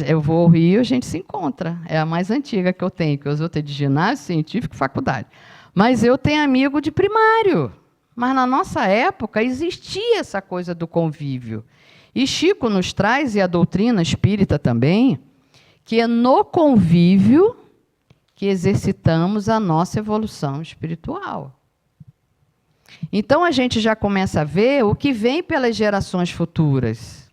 Eu vou ao Rio, a gente se encontra. É a mais antiga que eu tenho, que os outros é de ginásio, científico e faculdade. Mas eu tenho amigo de primário. Mas na nossa época existia essa coisa do convívio. E Chico nos traz, e a doutrina espírita também, que é no convívio que exercitamos a nossa evolução espiritual. Então, a gente já começa a ver o que vem pelas gerações futuras,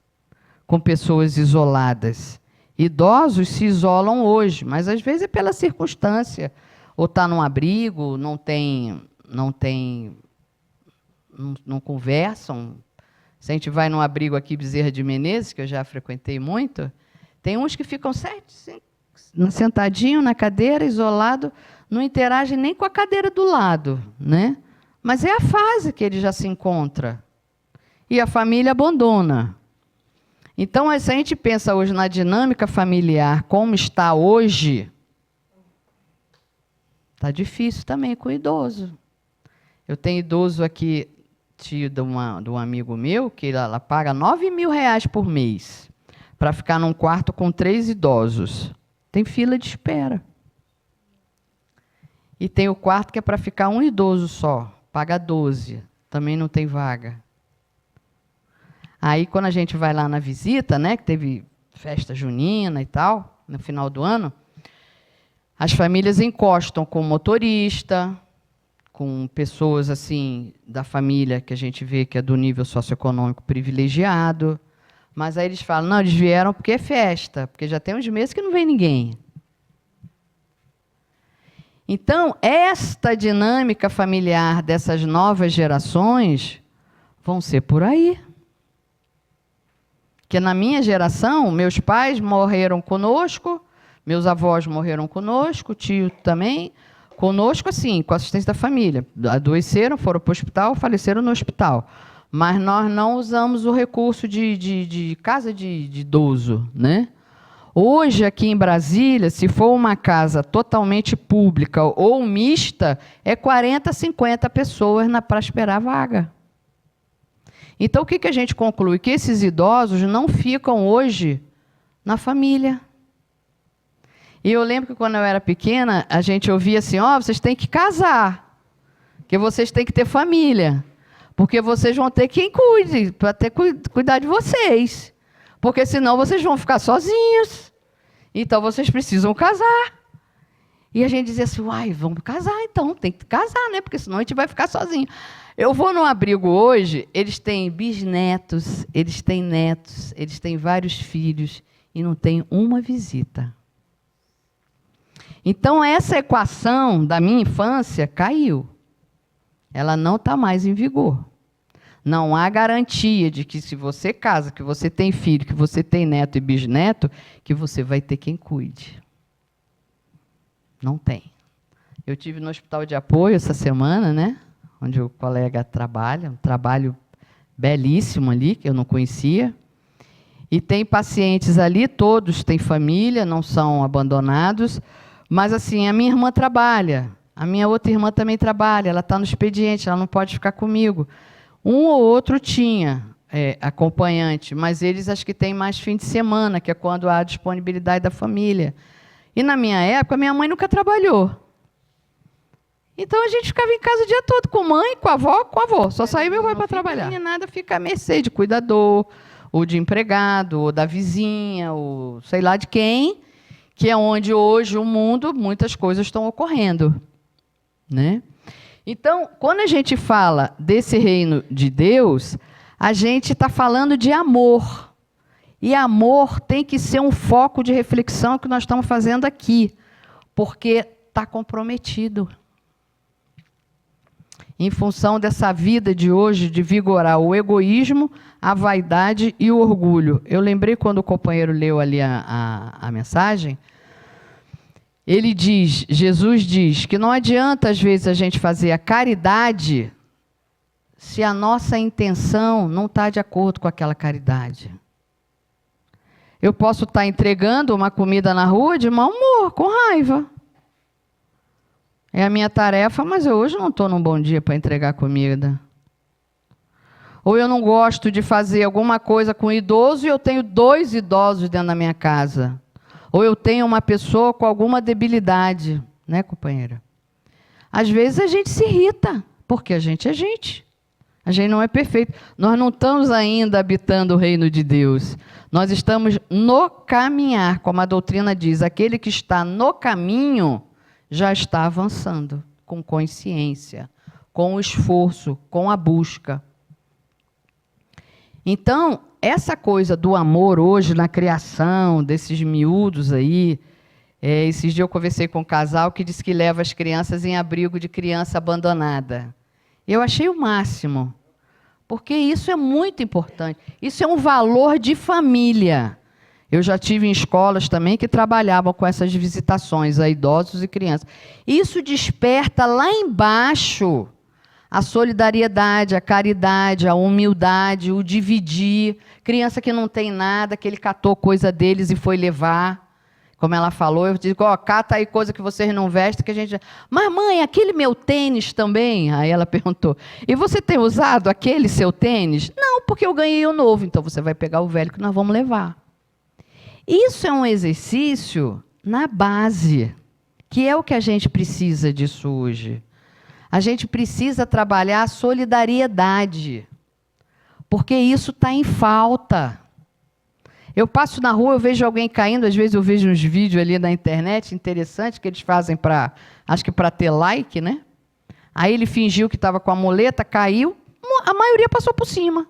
com pessoas isoladas. Idosos se isolam hoje, mas às vezes é pela circunstância. Ou está num abrigo, não conversam. Se a gente vai num abrigo aqui, Bezerra de Menezes, que eu já frequentei muito, tem uns que ficam sentadinho na cadeira, isolado, não interagem nem com a cadeira do lado, né? Mas é a fase que ele já se encontra. E a família abandona. Então, se a gente pensa hoje na dinâmica familiar, como está hoje, está difícil também com o idoso. Eu tenho idoso aqui, tio de um amigo meu, que ela paga R$9.000 por mês para ficar num quarto com 3 idosos. Tem fila de espera. E tem o quarto que é para ficar um idoso só. Paga 12, também não tem vaga. Aí, quando a gente vai lá na visita, né, que teve festa junina e tal, no final do ano, as famílias encostam com o motorista, com pessoas assim da família que a gente vê que é do nível socioeconômico privilegiado, mas aí eles falam, não, eles vieram porque é festa, porque já tem uns meses que não vem ninguém. Então, esta dinâmica familiar dessas novas gerações vão ser por aí. Porque na minha geração, meus pais morreram conosco, meus avós morreram conosco, tio também, conosco assim, com assistência da família. Adoeceram, foram para o hospital, faleceram no hospital. Mas nós não usamos o recurso de casa de idoso, né? Hoje, aqui em Brasília, se for uma casa totalmente pública ou mista, é 40, 50 pessoas para esperar a vaga. Então, o que a gente conclui? Que esses idosos não ficam hoje na família. E eu lembro que, quando eu era pequena, a gente ouvia assim, vocês têm que casar, que vocês têm que ter família, porque vocês vão ter quem cuide, para cuidar de vocês. Porque senão vocês vão ficar sozinhos. Então vocês precisam casar. E a gente dizia assim, vamos casar então, tem que casar, né? Porque senão a gente vai ficar sozinho. Eu vou no abrigo hoje, eles têm bisnetos, eles têm netos, eles têm vários filhos e não tem uma visita. Então essa equação da minha infância caiu. Ela não está mais em vigor. Não há garantia de que, se você casa, que você tem filho, que você tem neto e bisneto, que você vai ter quem cuide. Não tem. Eu tive no hospital de apoio essa semana, né, onde o colega trabalha, um trabalho belíssimo ali, que eu não conhecia. E tem pacientes ali, todos têm família, não são abandonados, mas assim, a minha irmã trabalha, a minha outra irmã também trabalha, ela está no expediente, ela não pode ficar comigo. Um ou outro tinha acompanhante, mas eles acho que têm mais fim de semana, que é quando há a disponibilidade da família. E na minha época, minha mãe nunca trabalhou. Então a gente ficava em casa o dia todo, com mãe, com a avó, só saía meu pai para trabalhar. E nada fica à mercê de cuidador, ou de empregado, ou da vizinha, ou sei lá de quem, que é onde hoje o mundo, muitas coisas estão ocorrendo, né? Então, quando a gente fala desse reino de Deus, a gente está falando de amor. E amor tem que ser um foco de reflexão que nós estamos fazendo aqui, porque está comprometido. Em função dessa vida de hoje, de vigorar o egoísmo, a vaidade e o orgulho. Eu lembrei, quando o companheiro leu ali a mensagem, ele diz, Jesus diz, que não adianta, às vezes, a gente fazer a caridade se a nossa intenção não está de acordo com aquela caridade. Eu posso estar entregando uma comida na rua de mau humor, com raiva. É a minha tarefa, mas eu hoje não estou num bom dia para entregar comida. Ou eu não gosto de fazer alguma coisa com idoso e eu tenho 2 idosos dentro da minha casa. Ou eu tenho uma pessoa com alguma debilidade, né, companheira? Às vezes a gente se irrita, porque a gente é gente. A gente não é perfeito. Nós não estamos ainda habitando o reino de Deus. Nós estamos no caminhar, como a doutrina diz. Aquele que está no caminho já está avançando, com consciência, com o esforço, com a busca. Então, essa coisa do amor hoje na criação, desses miúdos aí, esses dias eu conversei com um casal que disse que leva as crianças em abrigo de criança abandonada. Eu achei o máximo, porque isso é muito importante. Isso é um valor de família. Eu já tive em escolas também que trabalhavam com essas visitações a idosos e crianças. Isso desperta lá embaixo a solidariedade, a caridade, a humildade, o dividir. Criança que não tem nada, que ele catou coisa deles e foi levar. Como ela falou, eu digo, cata aí coisa que vocês não vestem, que a gente... Mas, mãe, aquele meu tênis também? Aí ela perguntou, e você tem usado aquele seu tênis? Não, porque eu ganhei o novo, então você vai pegar o velho que nós vamos levar. Isso é um exercício na base, que é o que a gente precisa disso hoje. A gente precisa trabalhar a solidariedade, porque isso está em falta. Eu passo na rua, eu vejo alguém caindo, às vezes eu vejo uns vídeos ali na internet, interessantes, que eles fazem para, acho que para ter like, né? Aí ele fingiu que estava com a muleta, caiu, a maioria passou por cima.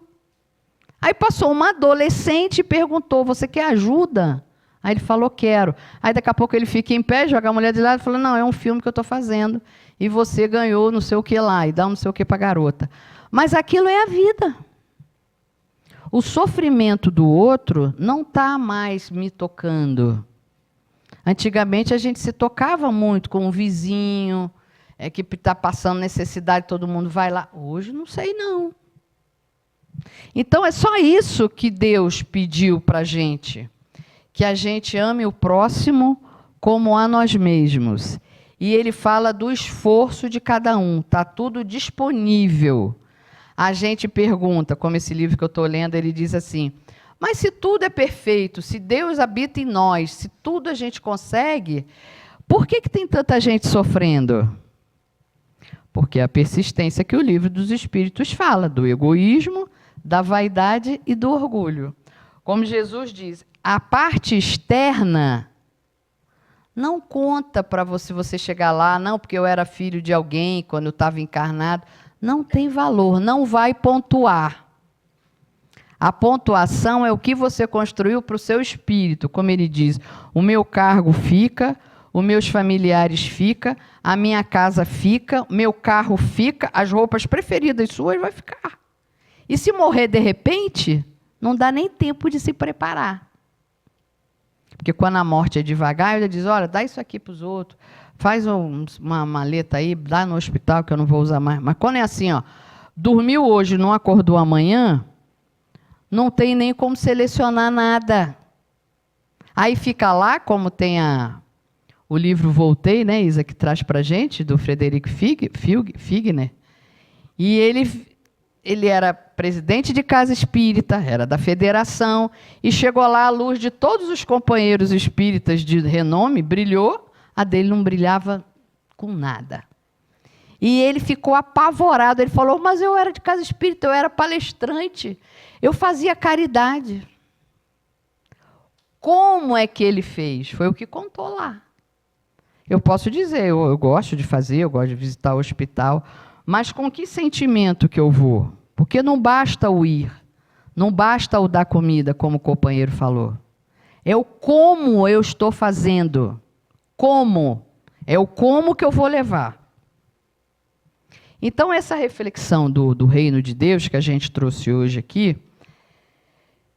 Aí passou uma adolescente e perguntou, você quer ajuda? Aí ele falou, quero. Aí daqui a pouco ele fica em pé, joga a mulher de lado e fala, não, é um filme que eu estou fazendo. E você ganhou não sei o que lá, e dá um não sei o que para a garota. Mas aquilo é a vida. O sofrimento do outro não está mais me tocando. Antigamente a gente se tocava muito com o vizinho, que está passando necessidade, todo mundo vai lá. Hoje não sei não. Então é só isso que Deus pediu para a gente, que a gente ame o próximo como a nós mesmos. E ele fala do esforço de cada um, está tudo disponível. A gente pergunta, como esse livro que eu estou lendo, ele diz assim, mas se tudo é perfeito, se Deus habita em nós, se tudo a gente consegue, por que tem tanta gente sofrendo? Porque é a persistência que o livro dos Espíritos fala, do egoísmo, da vaidade e do orgulho. Como Jesus diz, a parte externa não conta para você chegar lá, não, porque eu era filho de alguém quando eu estava encarnado. Não tem valor, não vai pontuar. A pontuação é o que você construiu para o seu espírito. Como ele diz, o meu cargo fica, os meus familiares ficam, a minha casa fica, o meu carro fica, as roupas preferidas suas vai ficar. E se morrer de repente, não dá nem tempo de se preparar. Porque quando a morte é devagar, ele diz, olha, dá isso aqui para os outros, faz uma maleta aí, dá no hospital que eu não vou usar mais. Mas quando é assim, ó, dormiu hoje, não acordou amanhã, não tem nem como selecionar nada. Aí fica lá, como tem o livro Voltei, né, Isa, que traz para a gente, do Frederico Figner, e ele era presidente de casa espírita, era da federação, e chegou lá, a luz de todos os companheiros espíritas de renome brilhou, a dele não brilhava com nada. E ele ficou apavorado, ele falou, mas eu era de casa espírita, eu era palestrante, eu fazia caridade. Como é que ele fez? Foi o que contou lá. Eu posso dizer, eu gosto de fazer, eu gosto de visitar o hospital, mas com que sentimento que eu vou? Porque não basta o ir, não basta o dar comida, como o companheiro falou. É o como eu estou fazendo. Como? É o como que eu vou levar. Então, essa reflexão do reino de Deus que a gente trouxe hoje aqui,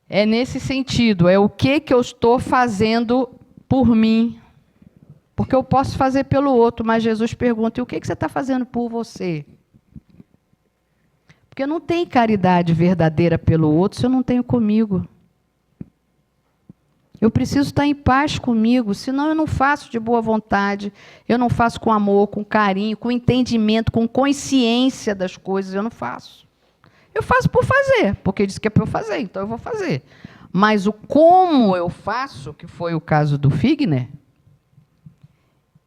é nesse sentido, é o que eu estou fazendo por mim. Porque eu posso fazer pelo outro, mas Jesus pergunta, e o que você está fazendo por você? Porque não tem caridade verdadeira pelo outro se eu não tenho comigo. Eu preciso estar em paz comigo, senão eu não faço de boa vontade, eu não faço com amor, com carinho, com entendimento, com consciência das coisas, eu não faço. Eu faço por fazer, porque disse que é para eu fazer, então eu vou fazer. Mas o como eu faço, que foi o caso do Figner,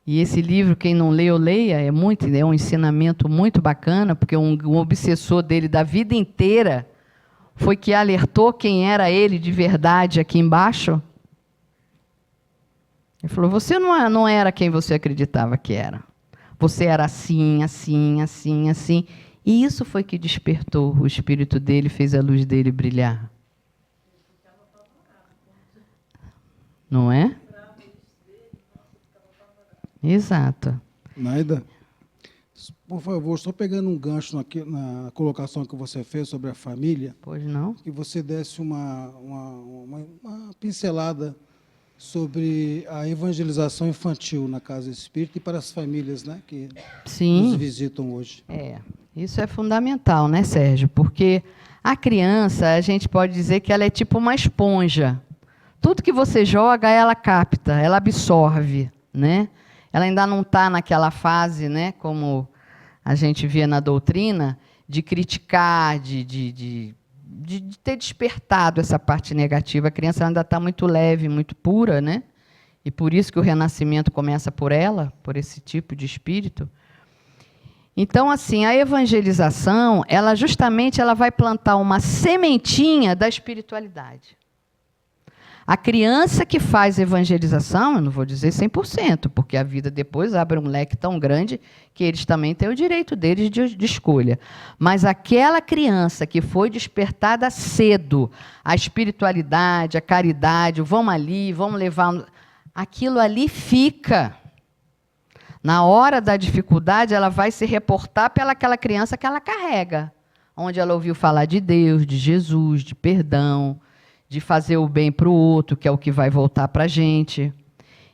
e esse livro, quem não leu, leia, é um ensinamento muito bacana, porque um obsessor dele da vida inteira foi que alertou quem era ele de verdade aqui embaixo. Ele falou, você não era quem você acreditava que era. Você era assim, assim, assim, assim. E isso foi que despertou o espírito dele, fez a luz dele brilhar. Não é? Exato. Naida, por favor, só pegando um gancho na colocação que você fez sobre a família, Pois não? que você desse uma pincelada sobre a evangelização infantil na Casa Espírita e para as famílias, né, que nos visitam hoje. Isso é fundamental, né, Sérgio? Porque a criança, a gente pode dizer que ela é tipo uma esponja. Tudo que você joga, ela capta, ela absorve, né? Ela ainda não está naquela fase, né, como a gente via na doutrina, de criticar, de ter despertado essa parte negativa. A criança ainda está muito leve, muito pura, né? E por isso que o renascimento começa por ela, por esse tipo de espírito. Então, assim, a evangelização, ela justamente vai plantar uma sementinha da espiritualidade. A criança que faz evangelização, eu não vou dizer 100%, porque a vida depois abre um leque tão grande que eles também têm o direito deles de escolha. Mas aquela criança que foi despertada cedo, a espiritualidade, a caridade, vamos ali, vamos levar... Aquilo ali fica. Na hora da dificuldade, ela vai se reportar pelaquela criança que ela carrega. onde ela ouviu falar de Deus, de Jesus, de perdão, de fazer o bem para o outro, que é o que vai voltar para a gente.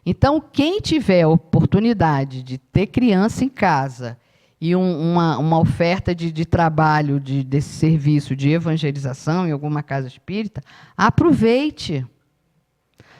Então, quem tiver a oportunidade de ter criança em casa e uma oferta de trabalho desse serviço de evangelização em alguma casa espírita, aproveite.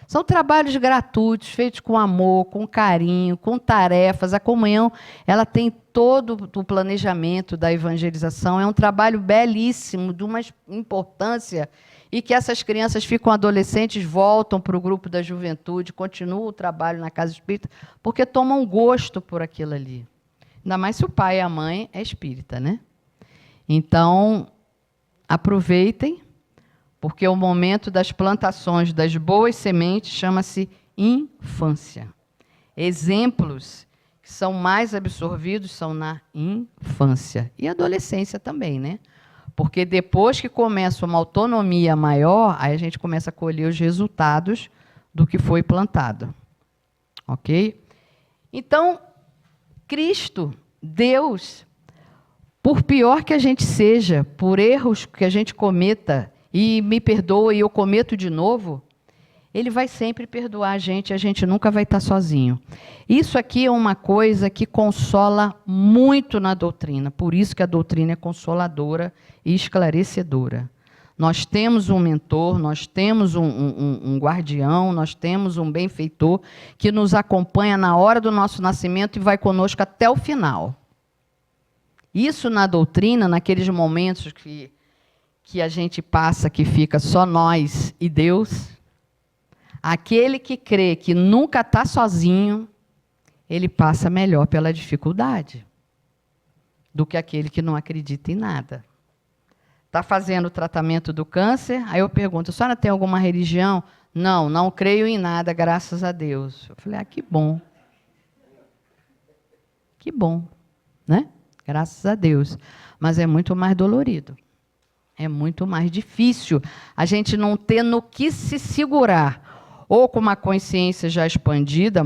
São trabalhos gratuitos, feitos com amor, com carinho, com tarefas. A comunhão, ela tem todo o planejamento da evangelização. É um trabalho belíssimo, de uma importância, e que essas crianças ficam adolescentes, voltam para o grupo da juventude, continuam o trabalho na casa espírita, porque tomam gosto por aquilo ali. Ainda mais se o pai e a mãe é espírita, né? Então, aproveitem, porque o momento das plantações das boas sementes chama-se infância. Exemplos que são mais absorvidos são na infância. E adolescência também, né? Porque depois que começa uma autonomia maior, aí a gente começa a colher os resultados do que foi plantado. Ok? Então, Cristo, Deus, por pior que a gente seja, por erros que a gente cometa, e me perdoa e eu cometo de novo, Ele vai sempre perdoar a gente nunca vai estar sozinho. Isso aqui é uma coisa que consola muito na doutrina, por isso que a doutrina é consoladora e esclarecedora. Nós temos um mentor, nós temos um guardião, nós temos um benfeitor que nos acompanha na hora do nosso nascimento e vai conosco até o final. Isso na doutrina, naqueles momentos que a gente passa, que fica só nós e Deus, aquele que crê que nunca está sozinho, ele passa melhor pela dificuldade do que aquele que não acredita em nada. Está fazendo o tratamento do câncer, aí eu pergunto, a senhora tem alguma religião? Não, não creio em nada, graças a Deus. Eu falei, que bom. Que bom, né? Graças a Deus. Mas é muito mais dolorido. É muito mais difícil a gente não ter no que se segurar, ou com uma consciência já expandida,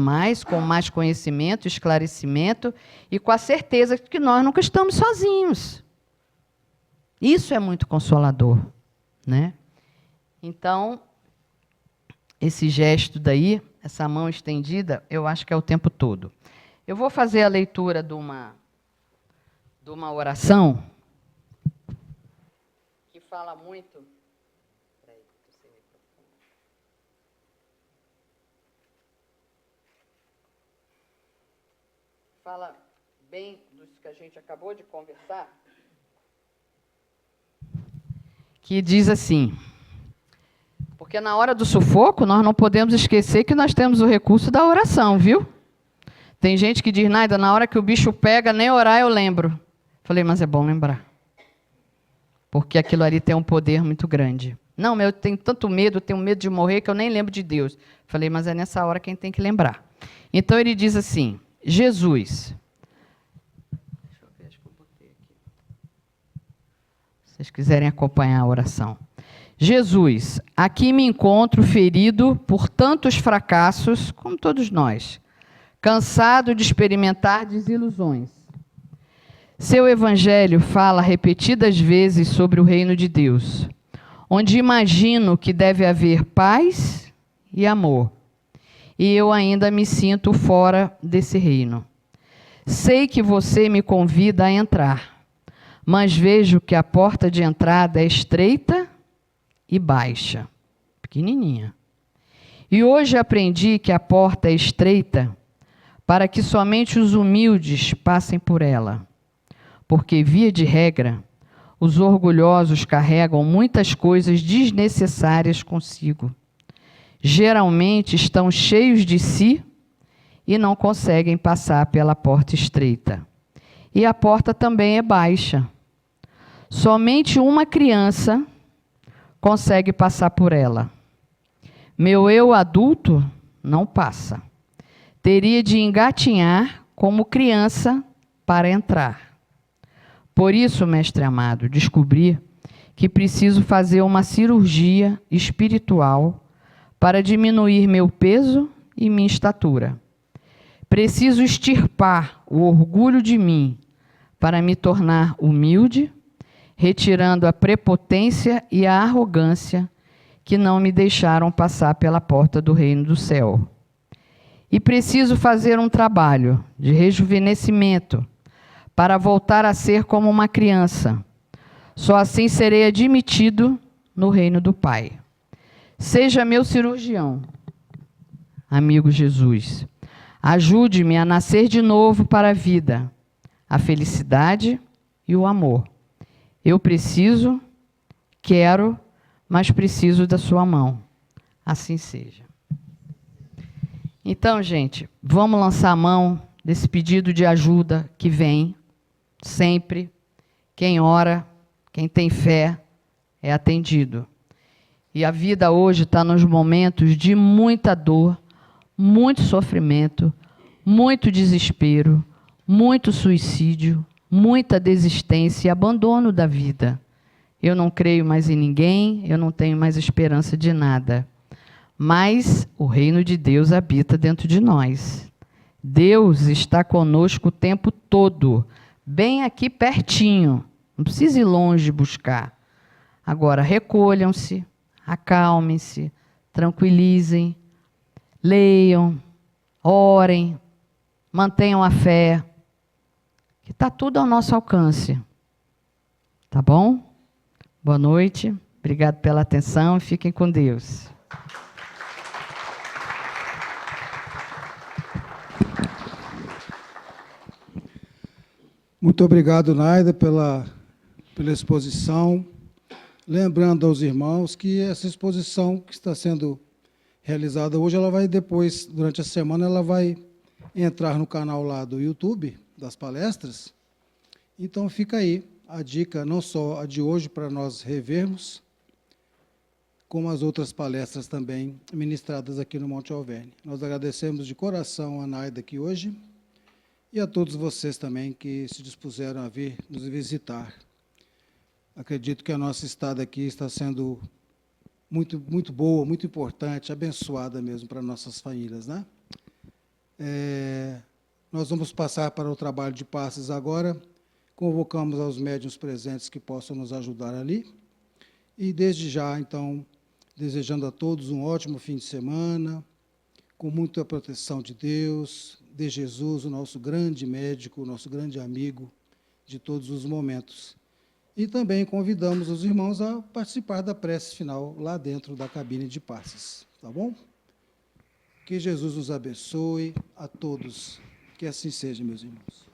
com mais conhecimento, esclarecimento, e com a certeza de que nós nunca estamos sozinhos. Isso é muito consolador, né? Então, esse gesto daí, essa mão estendida, eu acho que é o tempo todo. Eu vou fazer a leitura de uma oração que fala muito. Fala bem dos que a gente acabou de conversar. Que diz assim, porque na hora do sufoco nós não podemos esquecer que nós temos o recurso da oração, viu? Tem gente que diz, Naida, na hora que o bicho pega, nem orar eu lembro. Falei, mas é bom lembrar. Porque aquilo ali tem um poder muito grande. Não, eu tenho tanto medo, eu tenho medo de morrer que eu nem lembro de Deus. Falei, mas é nessa hora quem tem que lembrar. Então ele diz assim, Jesus. Deixa eu ver, acho que eu botei aqui. Se vocês quiserem acompanhar a oração. Jesus, aqui me encontro ferido por tantos fracassos, como todos nós, cansado de experimentar desilusões. Seu evangelho fala repetidas vezes sobre o reino de Deus, onde imagino que deve haver paz e amor, e eu ainda me sinto fora desse reino. Sei que você me convida a entrar, mas vejo que a porta de entrada é estreita e baixa, pequenininha. E hoje aprendi que a porta é estreita para que somente os humildes passem por ela, porque, via de regra, os orgulhosos carregam muitas coisas desnecessárias consigo. Geralmente estão cheios de si e não conseguem passar pela porta estreita. E a porta também é baixa. Somente uma criança consegue passar por ela. Meu eu adulto não passa. Teria de engatinhar como criança para entrar. Por isso, mestre amado, descobri que preciso fazer uma cirurgia espiritual para diminuir meu peso e minha estatura. Preciso extirpar o orgulho de mim para me tornar humilde retirando a prepotência e a arrogância que não me deixaram passar pela porta do reino do céu. E preciso fazer um trabalho de rejuvenescimento para voltar a ser como uma criança. Só assim serei admitido no reino do Pai. Seja meu cirurgião, amigo Jesus. Ajude-me a nascer de novo para a vida, a felicidade e o amor. Eu preciso, quero, mas preciso da sua mão. Assim seja. Então, gente, vamos lançar a mão desse pedido de ajuda que vem sempre. Quem ora, quem tem fé, é atendido. E a vida hoje está nos momentos de muita dor, muito sofrimento, muito desespero, muito suicídio, muita desistência e abandono da vida. Eu não creio mais em ninguém, eu não tenho mais esperança de nada. Mas o reino de Deus habita dentro de nós. Deus está conosco o tempo todo, bem aqui pertinho. Não precisa ir longe buscar. Agora, recolham-se, acalmem-se, tranquilizem, leiam, orem, mantenham a fé, que está tudo ao nosso alcance. Tá bom? Boa noite, obrigado pela atenção e fiquem com Deus. Muito obrigado, Naida, pela exposição. Lembrando aos irmãos que essa exposição que está sendo realizada hoje, ela vai depois, durante a semana, ela vai entrar no canal lá do YouTube, das palestras. Então, fica aí a dica, não só a de hoje, para nós revermos, como as outras palestras também ministradas aqui no Monte Alverne. Nós agradecemos de coração a Naida aqui hoje e a todos vocês também que se dispuseram a vir nos visitar. Acredito que a nossa estada aqui está sendo muito, muito boa, muito importante, abençoada mesmo para nossas famílias, né? Nós vamos passar para o trabalho de passes agora. Convocamos aos médiuns presentes que possam nos ajudar ali. E, desde já, então, desejando a todos um ótimo fim de semana, com muita proteção de Deus, de Jesus, o nosso grande médico, o nosso grande amigo de todos os momentos. E também convidamos os irmãos a participar da prece final lá dentro da cabine de passes. Tá bom? Que Jesus nos abençoe a todos. Que assim seja, meus irmãos.